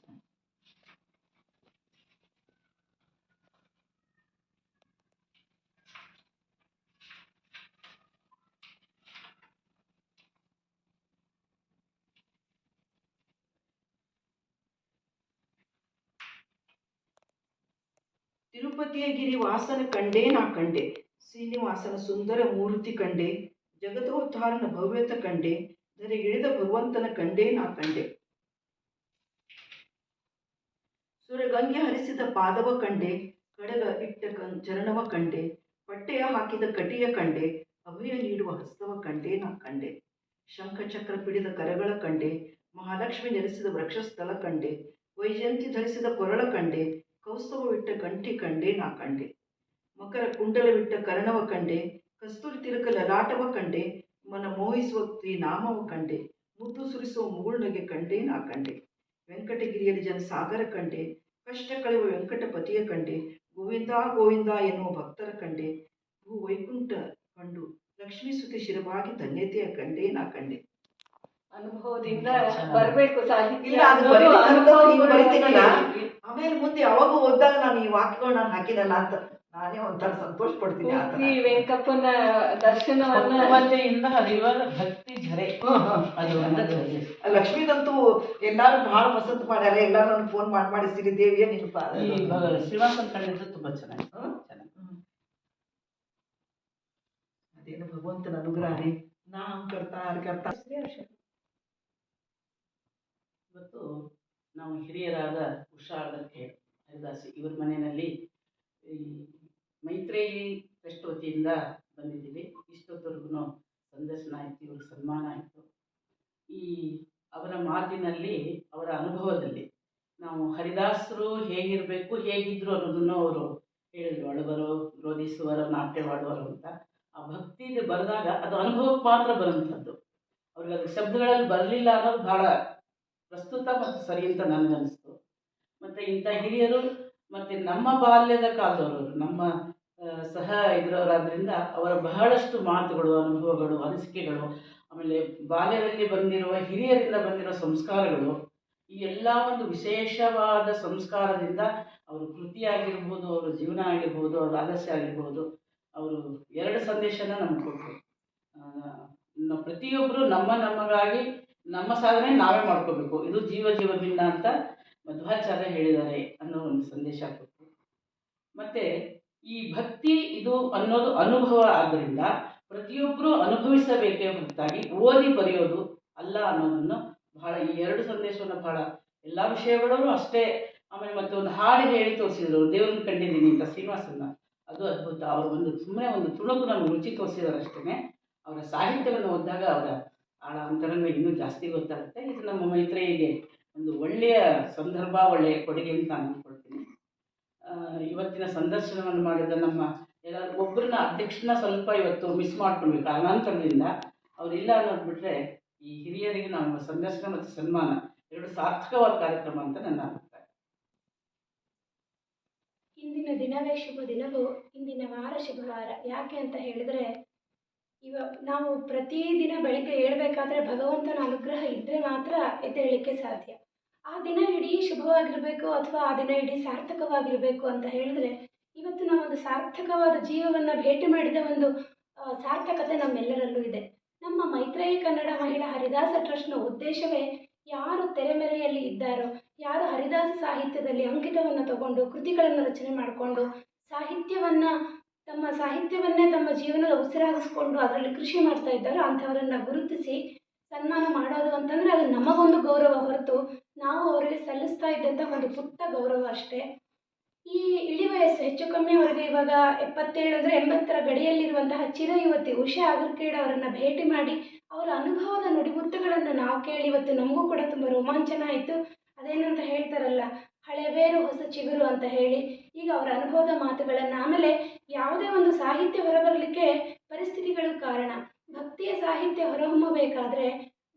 ತಿರುಪತಿಯ ಗಿರಿ ವಾಸನ ಕಂಡೇ ನಾ ಕಂಡೆ, ಶ್ರೀನಿವಾಸನ ಸುಂದರ ಮೂರ್ತಿ ಕಂಡೆ, ಜಗದೋದ್ಧಾರನ ಭವ್ಯತ ಕಂಡೆ, ಧರೆಗಿಳಿದ ಭಗವಂತನ ಕಂಡೇ ನಾ ಕಂಡೆ. ಸುರಗಂಗೆ ಹರಿಸಿದ ಪಾದವ ಕಂಡೆ, ಕಡಗ ಇಟ್ಟ ಚರಣವ ಕಂಡೆ, ಪಟ್ಟೆಯ ಹಾಕಿದ ಕಟಿಯ ಕಂಡೆ, ಅಭಯ ನೀಡುವ ಹಸ್ತವ ಕಂಡೇ ನಾ ಕಂಡೆ. ಶಂಖಚಕ್ರ ಪಿಡಿದ ಕರಗಳ ಕಂಡೆ, ಮಹಾಲಕ್ಷ್ಮಿ ನೆಲೆಸಿದ ವೃಕ್ಷಸ್ಥಳ ಕಂಡೆ, ವೈಜಯಂತಿ ಧರಿಸಿದ ಕೊರಳ ಕಂಡೆ, ಕೌಸ್ತವವಿಟ್ಟ ಕಂಠಿ ಕಂಡೆ ನಾ ಕಂಡೆ. ಮಕರ ಕುಂಡಲವಿಟ್ಟ ಕರ್ಣವ ಕಂಡೆ, ಕಸ್ತೂರಿ ತಿಲಕ ಲಲಾಟವ ಕಂಡೆ, ಮನ ಮೋಹಿಸುವ ತ್ರಿನಾಮವ ಕಂಡೆ, ಮುದ್ದು ಸುರಿಸುವ ಮುಗುಳ್ನಗೆ ಕಂಡೆ ನಾ ಕಂಡೆ. ವೆಂಕಟಗಿರಿಯಲ್ಲಿ ಜನಸಾಗರ ಕಂಡೆ, ಕಷ್ಟ ಕಳೆಯುವ ವೆಂಕಟಪತಿಯ ಕಂಡೆ, ಗೋವಿಂದ ಗೋವಿಂದ ಎನ್ನುವ ಭಕ್ತರ ಕಂಡೆ, ಭೂ ವೈಕುಂಠ ಕಂಡು ಲಕ್ಷ್ಮೀ ಸುತಿ ಶಿರವಾಗಿ ಧನ್ಯತೆಯ ಕಂಡೆ ನಾ ಕಂಡೆ. ಅನುಭವದಿಂದ ಬರಬೇಕು ಸಾಹಿತ್ಯ. ಇಲ್ಲ, ಅದು ಬರಿತೀನಲ್ಲ, ಆಮೇಲೆ ಮುಂದೆ ಯಾವಾಗ ಓದಿದಾಗ ನಾನು ಈ ವಾಕ್ಯಗಳು ನಾನು ಹಾಕಿನಲ್ಲ ಅಂತ ನಾನೇ ಒಂಥರ ಸಂತೋಷ ಪಡ್ತೀನಿ. ಪೂರ್ತಿ ವೆಂಕಪ್ಪನ ದರ್ಶನವನ್ನ ಮಧ್ಯೆಯಿಂದ ಹರಿಯುವ ಭಕ್ತಿ ಝರೆ ಅದು ಲಕ್ಷ್ಮೀದಂತೂ ಎಲ್ಲಾರು ಬಹಳ ಪಸಂದ್ ಮಾಡ್ಯಾರ. ಎಲ್ಲಾರು ನನಗೆ ಫೋನ್ ಮಾಡಿ ಸಿರಿದೇವಿಯ ನೆನಪ. ಈ ಶ್ರೀನಿವಾಸನ ಕಂಡಿದ್ದು ತುಂಬಾ ಚೆನ್ನಾಗಿ. ಅದೇನು ಭಗವಂತನ ಅನುಗ್ರಹ ರೀ. ನಾಮ್ ಕರ್ತಾ ಇವತ್ತು ನಾವು ಹಿರಿಯರಾದ ಉಷಾ ಅಗರ್ಖೇಡ್ ಹರಿದಾಸಿ ಇವ್ರ ಮನೆಯಲ್ಲಿ ಈ ಮೈತ್ರೇಯಿ ಟ್ರಸ್ಟ್ ವತಿಯಿಂದ ಬಂದಿದ್ದೀವಿ. ಇಷ್ಟೊತ್ತವರೆಗೂ ಸಂದರ್ಶನ ಆಯಿತು, ಇವ್ರಿಗೆ ಸನ್ಮಾನ ಆಯಿತು. ಈ ಅವರ ಮಾತಿನಲ್ಲಿ, ಅವರ ಅನುಭವದಲ್ಲಿ ನಾವು ಹರಿದಾಸರು ಹೇಗಿರಬೇಕು, ಹೇಗಿದ್ರು ಅನ್ನೋದನ್ನು ಅವರು ಹೇಳಿದರು. ಅಳುವರು, ರೋಧಿಸುವರು, ನಾಟ್ಯವಾಡುವರು ಅಂತ. ಆ ಭಕ್ತಿ ಬರೆದಾಗ ಅದು ಅನುಭವಕ್ಕೆ ಮಾತ್ರ ಬರುವಂಥದ್ದು. ಅವ್ರಿಗೆ ಅದು ಶಬ್ದಗಳಲ್ಲಿ ಬರಲಿಲ್ಲ ಅನ್ನೋದು ಭಾಳ ಪ್ರಸ್ತುತ ಮತ್ತು ಸರಿ ಅಂತ ನನಗನ್ನಿಸ್ತು. ಮತ್ತು ಇಂಥ ಹಿರಿಯರು ಮತ್ತು ನಮ್ಮ ಬಾಲ್ಯದ ಕಾಲದವರು, ನಮ್ಮ ಸಹ ಇದರವರಾದ್ರಿಂದ ಅವರ ಬಹಳಷ್ಟು ಮಾತುಗಳು, ಅನುಭವಗಳು, ಅನಿಸಿಕೆಗಳು, ಆಮೇಲೆ ಬಾಲ್ಯದಲ್ಲಿ ಬಂದಿರುವ ಹಿರಿಯರಿಂದ ಬಂದಿರುವ ಸಂಸ್ಕಾರಗಳು, ಈ ಎಲ್ಲ ಒಂದು ವಿಶೇಷವಾದ ಸಂಸ್ಕಾರದಿಂದ ಅವರು ಕೃತಿ ಆಗಿರ್ಬೋದು, ಅವರ ಜೀವನ ಆಗಿರ್ಬೋದು, ಅವರ ಆದರ್ಶ ಆಗಿರ್ಬೋದು, ಅವರು 2 ಸಂದೇಶನ ನಮ್ಗೆ ಕೊಟ್ಟರು. ಪ್ರತಿಯೊಬ್ಬರು ನಮಗಾಗಿ ನಮ್ಮ ಸಾಧನೆ ನಾವೇ ಮಾಡ್ಕೋಬೇಕು, ಇದು ಜೀವ ಭಿನ್ನ ಅಂತ ಮಧ್ವಾಚಾರ್ಯ ಹೇಳಿದ್ದಾರೆ ಅನ್ನೋ ಒಂದು ಸಂದೇಶ ಕೊಟ್ಟರು. ಮತ್ತು ಈ ಭಕ್ತಿ ಇದು ಅನ್ನೋದು ಅನುಭವ ಆದ್ದರಿಂದ ಪ್ರತಿಯೊಬ್ಬರೂ ಅನುಭವಿಸಬೇಕೇ ಹೊರತಾಗಿ ಓದಿ ಬರೆಯೋದು ಅಲ್ಲ ಅನ್ನೋದನ್ನು ಬಹಳ ಈ ಎರಡು ಸಂದೇಶವನ್ನು ಬಹಳ ಎಲ್ಲ ವಿಷಯಗಳಲ್ಲೂ ಅಷ್ಟೇ. ಆಮೇಲೆ ಮತ್ತೆ ಒಂದು ಹಾಡು ಹೇಳಿ ತೋರಿಸಿದ್ರು, ದೇವ್ರನ್ನ ಕಂಡಿದ್ದೀನಿ ಅಂತ ಶ್ರೀನಿವಾಸನ್ನ, ಅದು ಅದ್ಭುತ. ಅವರು ಒಂದು ಸುಮ್ಮನೆ ಒಂದು ತುಣುಕು ನಮ್ಗೆ ರುಚಿ ತೋರಿಸಿದಾರೆ ಅಷ್ಟೇ. ಅವರ ಸಾಹಿತ್ಯವನ್ನು ಓದಿದಾಗ ಅವರ ಆಳ ಅಂತರಂಗ ಇನ್ನೂ ಜಾಸ್ತಿ ಗೊತ್ತಾಗುತ್ತೆ. ಇದು ನಮ್ಮ ಮೈತ್ರೇಯಿಗೆ ಒಂದು ಒಳ್ಳೆಯ ಸಂದರ್ಭ, ಒಳ್ಳೆಯ ಕೊಡುಗೆ ಅಂತ ನಾನು ಅಂದ್ಕೊಳ್ತೀನಿ. ಇವತ್ತಿನ ಸಂದರ್ಶನವನ್ನು ಮಾಡಿದ ನಮ್ಮ ಎಲ್ಲರೂ ಒಬ್ಬರನ್ನ ಅಧ್ಯಕ್ಷನ ಸ್ವಲ್ಪ ಇವತ್ತು ಮಿಸ್ ಮಾಡ್ಕೊಂಡ್ವಿ ಕಾರಣಾಂತರದಿಂದ. ಅವರಿಲ್ಲ ಅನ್ನೋದು ಬಿಟ್ಟರೆ ಈ ಹಿರಿಯರಿಗೆ ನಮ್ಮ ಸಂದರ್ಶನ ಮತ್ತು ಸನ್ಮಾನ ಎರಡು ಸಾರ್ಥಕವಾದ ಕಾರ್ಯಕ್ರಮ ಅಂತ ನನ್ನ ಅಭಿಪ್ರಾಯ. ಇಂದಿನ ದಿನವೇ ಶುಭ ದಿನವೂ, ಇಂದಿನ ವಾರ ಶುಭವಾರ. ಯಾಕೆ ಅಂತ ಹೇಳಿದರೆ, ನಾವು ಪ್ರತಿದಿನ ಬೆಳಗ್ಗೆ ಏಳಬೇಕಾದ್ರೆ ಭಗವಂತನ ಅನುಗ್ರಹ ಇದ್ದರೆ ಮಾತ್ರ ಎದ್ದೇಳಲಿಕ್ಕೆ ಸಾಧ್ಯ. ಆ ದಿನ ಇಡೀ ಶುಭವಾಗಿರಬೇಕು ಅಥವಾ ಆ ದಿನ ಇಡೀ ಸಾರ್ಥಕವಾಗಿರಬೇಕು ಅಂತ ಹೇಳಿದ್ರೆ, ಇವತ್ತು ನಾವೊಂದು ಸಾರ್ಥಕವಾದ ಜೀವವನ್ನು ಭೇಟಿ ಮಾಡಿದ ಒಂದು ಸಾರ್ಥಕತೆ ನಮ್ಮೆಲ್ಲರಲ್ಲೂ ಇದೆ. ನಮ್ಮ ಮೈತ್ರೇಯಿ ಕನ್ನಡ ಮಹಿಳಾ ಹರಿದಾಸ ಟ್ರಸ್ಟ್ನ ಉದ್ದೇಶವೇ, ಯಾರು ತೆರೆಮೆರೆಯಲ್ಲಿ ಇದ್ದಾರೋ, ಯಾರು ಹರಿದಾಸ ಸಾಹಿತ್ಯದಲ್ಲಿ ಅಂಕಿತವನ್ನು ತಗೊಂಡು ಕೃತಿಗಳನ್ನು ರಚನೆ ಮಾಡಿಕೊಂಡು ಸಾಹಿತ್ಯವನ್ನೇ ತಮ್ಮ ಜೀವನದ ಉಸಿರಾಗಿಸ್ಕೊಂಡು ಅದರಲ್ಲಿ ಕೃಷಿ ಮಾಡ್ತಾ ಇದ್ದಾರೋ ಅಂಥವರನ್ನು ಗುರುತಿಸಿ ಸನ್ಮಾನ ಮಾಡೋದು ಅಂತಂದರೆ ಅದು ನಮಗೊಂದು ಗೌರವ ಹೊರತು ನಾವು ಅವರಿಗೆ ಸಲ್ಲಿಸ್ತಾ ಇದ್ದಂಥ ಒಂದು ಪುಟ್ಟ ಗೌರವ ಅಷ್ಟೇ. ಈ ಇಳಿ ವಯಸ್ಸು ಹೆಚ್ಚು ಕಮ್ಮಿ ಅವರಿಗೆ ಇವಾಗ 77 ಅಂದರೆ 80ರ ಗಡಿಯಲ್ಲಿರುವಂತಹ ಚಿರ ಯುವತಿ ಉಷಾ ಅಗರ್ಖೇಡ್ ಅವರನ್ನು ಭೇಟಿ ಮಾಡಿ ಅವರ ಅನುಭವದ ನುಡಿಮುತ್ತುಗಳನ್ನು ನಾವು ಕೇಳಿ ಇವತ್ತು ನಮಗೂ ಕೂಡ ತುಂಬ ರೋಮಾಂಚನ ಆಯಿತು. ಅದೇನಂತ ಹೇಳ್ತಾರಲ್ಲ, ಹಳೆ ಬೇರು ಹೊಸ ಚಿಗುರು ಅಂತ ಹೇಳಿ, ಈಗ ಅವರ ಅನುಭವದ ಮಾತುಗಳನ್ನು, ಆಮೇಲೆ ಯಾವುದೇ ಒಂದು ಸಾಹಿತ್ಯ ಹೊರಬರಲಿಕ್ಕೆ ಪರಿಸ್ಥಿತಿಗಳು ಕಾರಣ. ಭಕ್ತಿಯ ಸಾಹಿತ್ಯ ಹೊರಹೊಮ್ಮಬೇಕಾದ್ರೆ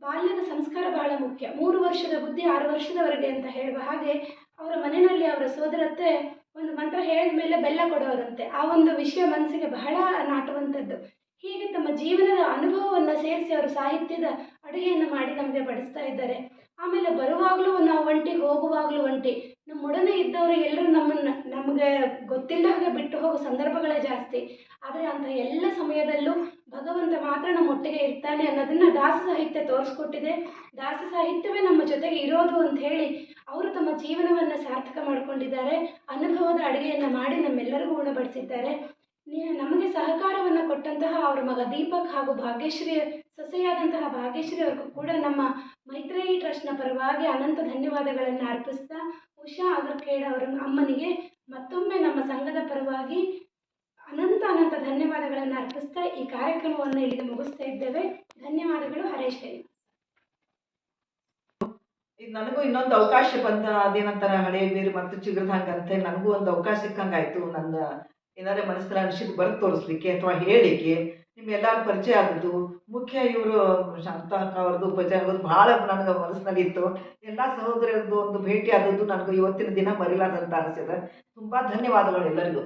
ಬಾಲ್ಯದ ಸಂಸ್ಕಾರ ಬಹಳ ಮುಖ್ಯ. 3 ವರ್ಷದ ಬುದ್ಧಿ 6 ವರ್ಷದವರೆಗೆ ಅಂತ ಹೇಳುವ ಹಾಗೆ, ಅವರ ಮನೆಯಲ್ಲಿ ಅವರ ಸೋದರತ್ತೆ ಒಂದು ಮಂತ್ರ ಹೇಳಿದ ಮೇಲೆ ಬೆಲ್ಲ ಕೊಡೋರಂತೆ. ಆ ಒಂದು ವಿಷಯ ಮನಸ್ಸಿಗೆ ಬಹಳ ನಾಟುವಂಥದ್ದು. ಹೀಗೆ ತಮ್ಮ ಜೀವನದ ಅನುಭವವನ್ನು ಸೇರಿಸಿ ಅವರು ಸಾಹಿತ್ಯದ ಅಡುಗೆಯನ್ನು ಮಾಡಿ ನಮಗೆ ಬಡಿಸ್ತಾ ಇದ್ದಾರೆ. ಆಮೇಲೆ ಬರುವಾಗಲೂ ನಾವು ಒಂಟಿ, ಹೋಗುವಾಗಲೂ ಒಂಟಿ. ನಮ್ಮೊಡನೆ ಇದ್ದವರು ಎಲ್ಲರೂ ನಮಗೆ ಗೊತ್ತಿಲ್ಲ ಹಾಗೆ ಬಿಟ್ಟು ಹೋಗೋ ಸಂದರ್ಭಗಳೇ ಜಾಸ್ತಿ. ಆದರೆ ಅಂಥ ಎಲ್ಲ ಸಮಯದಲ್ಲೂ ಭಗವಂತ ಮಾತ್ರ ನಮ್ಮೊಟ್ಟಿಗೆ ಇರ್ತಾನೆ ಅನ್ನೋದನ್ನು ದಾಸ ಸಾಹಿತ್ಯ ತೋರಿಸ್ಕೊಟ್ಟಿದೆ. ದಾಸ ಸಾಹಿತ್ಯವೇ ನಮ್ಮ ಜೊತೆಗೆ ಇರೋದು ಅಂತ ಹೇಳಿ ಅವರು ತಮ್ಮ ಜೀವನವನ್ನು ಸಾರ್ಥಕ ಮಾಡಿಕೊಂಡಿದ್ದಾರೆ. ಅನುಭವದ ಅಡುಗೆಯನ್ನು ಮಾಡಿ ನಮ್ಮೆಲ್ಲರಿಗೂ ಉಣಬಡಿಸಿದ್ದಾರೆ. ನಮಗೆ ಸಹಕಾರವನ್ನು ಕೊಟ್ಟಂತಹ ಅವರ ಮಗ ದೀಪಕ್ ಹಾಗೂ ಭಾಗ್ಯಶ್ರೀ ಸೊಸೆಯಾದಂತಹ ಭಾಗ್ಯಶ್ರೀ ಅವ್ರಿಗೂ ಕೂಡ ನಮ್ಮ ಮೈತ್ರೇಯಿ ಟ್ರಸ್ಟ್ನ ಪರವಾಗಿ ಅನಂತ ಧನ್ಯವಾದಗಳನ್ನು ಅರ್ಪಿಸ್ತಾ, ಉಷಾ ಅಗರ್ಖೇಡ್ ಅವರ ಅಮ್ಮನಿಗೆ ಮತ್ತೊಮ್ಮೆ ನಮ್ಮ ಸಂಘದ ಪರವಾಗಿ ಅನಂತ ಧನ್ಯವಾದಗಳನ್ನು ಅರ್ಪಿಸ್ತಾ ಈ ಕಾರ್ಯಕ್ರಮವನ್ನು ಇಲ್ಲಿಗೆ ಮುಗಿಸ್ತಾ ಇದ್ದೇವೆ. ಧನ್ಯವಾದಗಳು. ಹರೇಶ್ ಶ್ರೀನಿವಾಸ್. ಈಗ ನನಗೂ ಇನ್ನೊಂದು ಅವಕಾಶ ಬಂದ, ಅದೇನಂತಾರ ಹಳೆ ಬೇರು ಮತ್ತು ಚಿಗುರ್ದಂಗಂತೆ ನನಗೂ ಒಂದು ಅವಕಾಶ ಸಿಕ್ಕಂಗಾಯ್ತು. ನನ್ನ ಏನಾರೇ ಮನಸ್ಸಲ್ಲಿ ಅನಿಸಿದ್ದು ಬರೆದು ತೋರಿಸ್ಲಿಕ್ಕೆ ಅಥವಾ ಹೇಳಲಿಕ್ಕೆ. ನಿಮ್ಮೆಲ್ಲರೂ ಪರಿಚಯ ಆದದ್ದು ಮುಖ್ಯ ಇವರು ಶಾಂತಾ ಅಕ್ಕ ಅವ್ರದ್ದು ಪರಿಚಯ ಆಗೋದು ಭಾಳ ನನಗೆ ಮನಸ್ಸಿನಲ್ಲಿ ಇತ್ತು. ಎಲ್ಲ ಸಹೋದರರದ್ದು ಒಂದು ಭೇಟಿ ಆದದ್ದು ನನಗೂ ಇವತ್ತಿನ ದಿನ ಮರಿಲಾರ್ದಂತ ಅನಿಸಿದೆ. ತುಂಬ ಧನ್ಯವಾದಗಳು ಎಲ್ಲರಿಗೂ.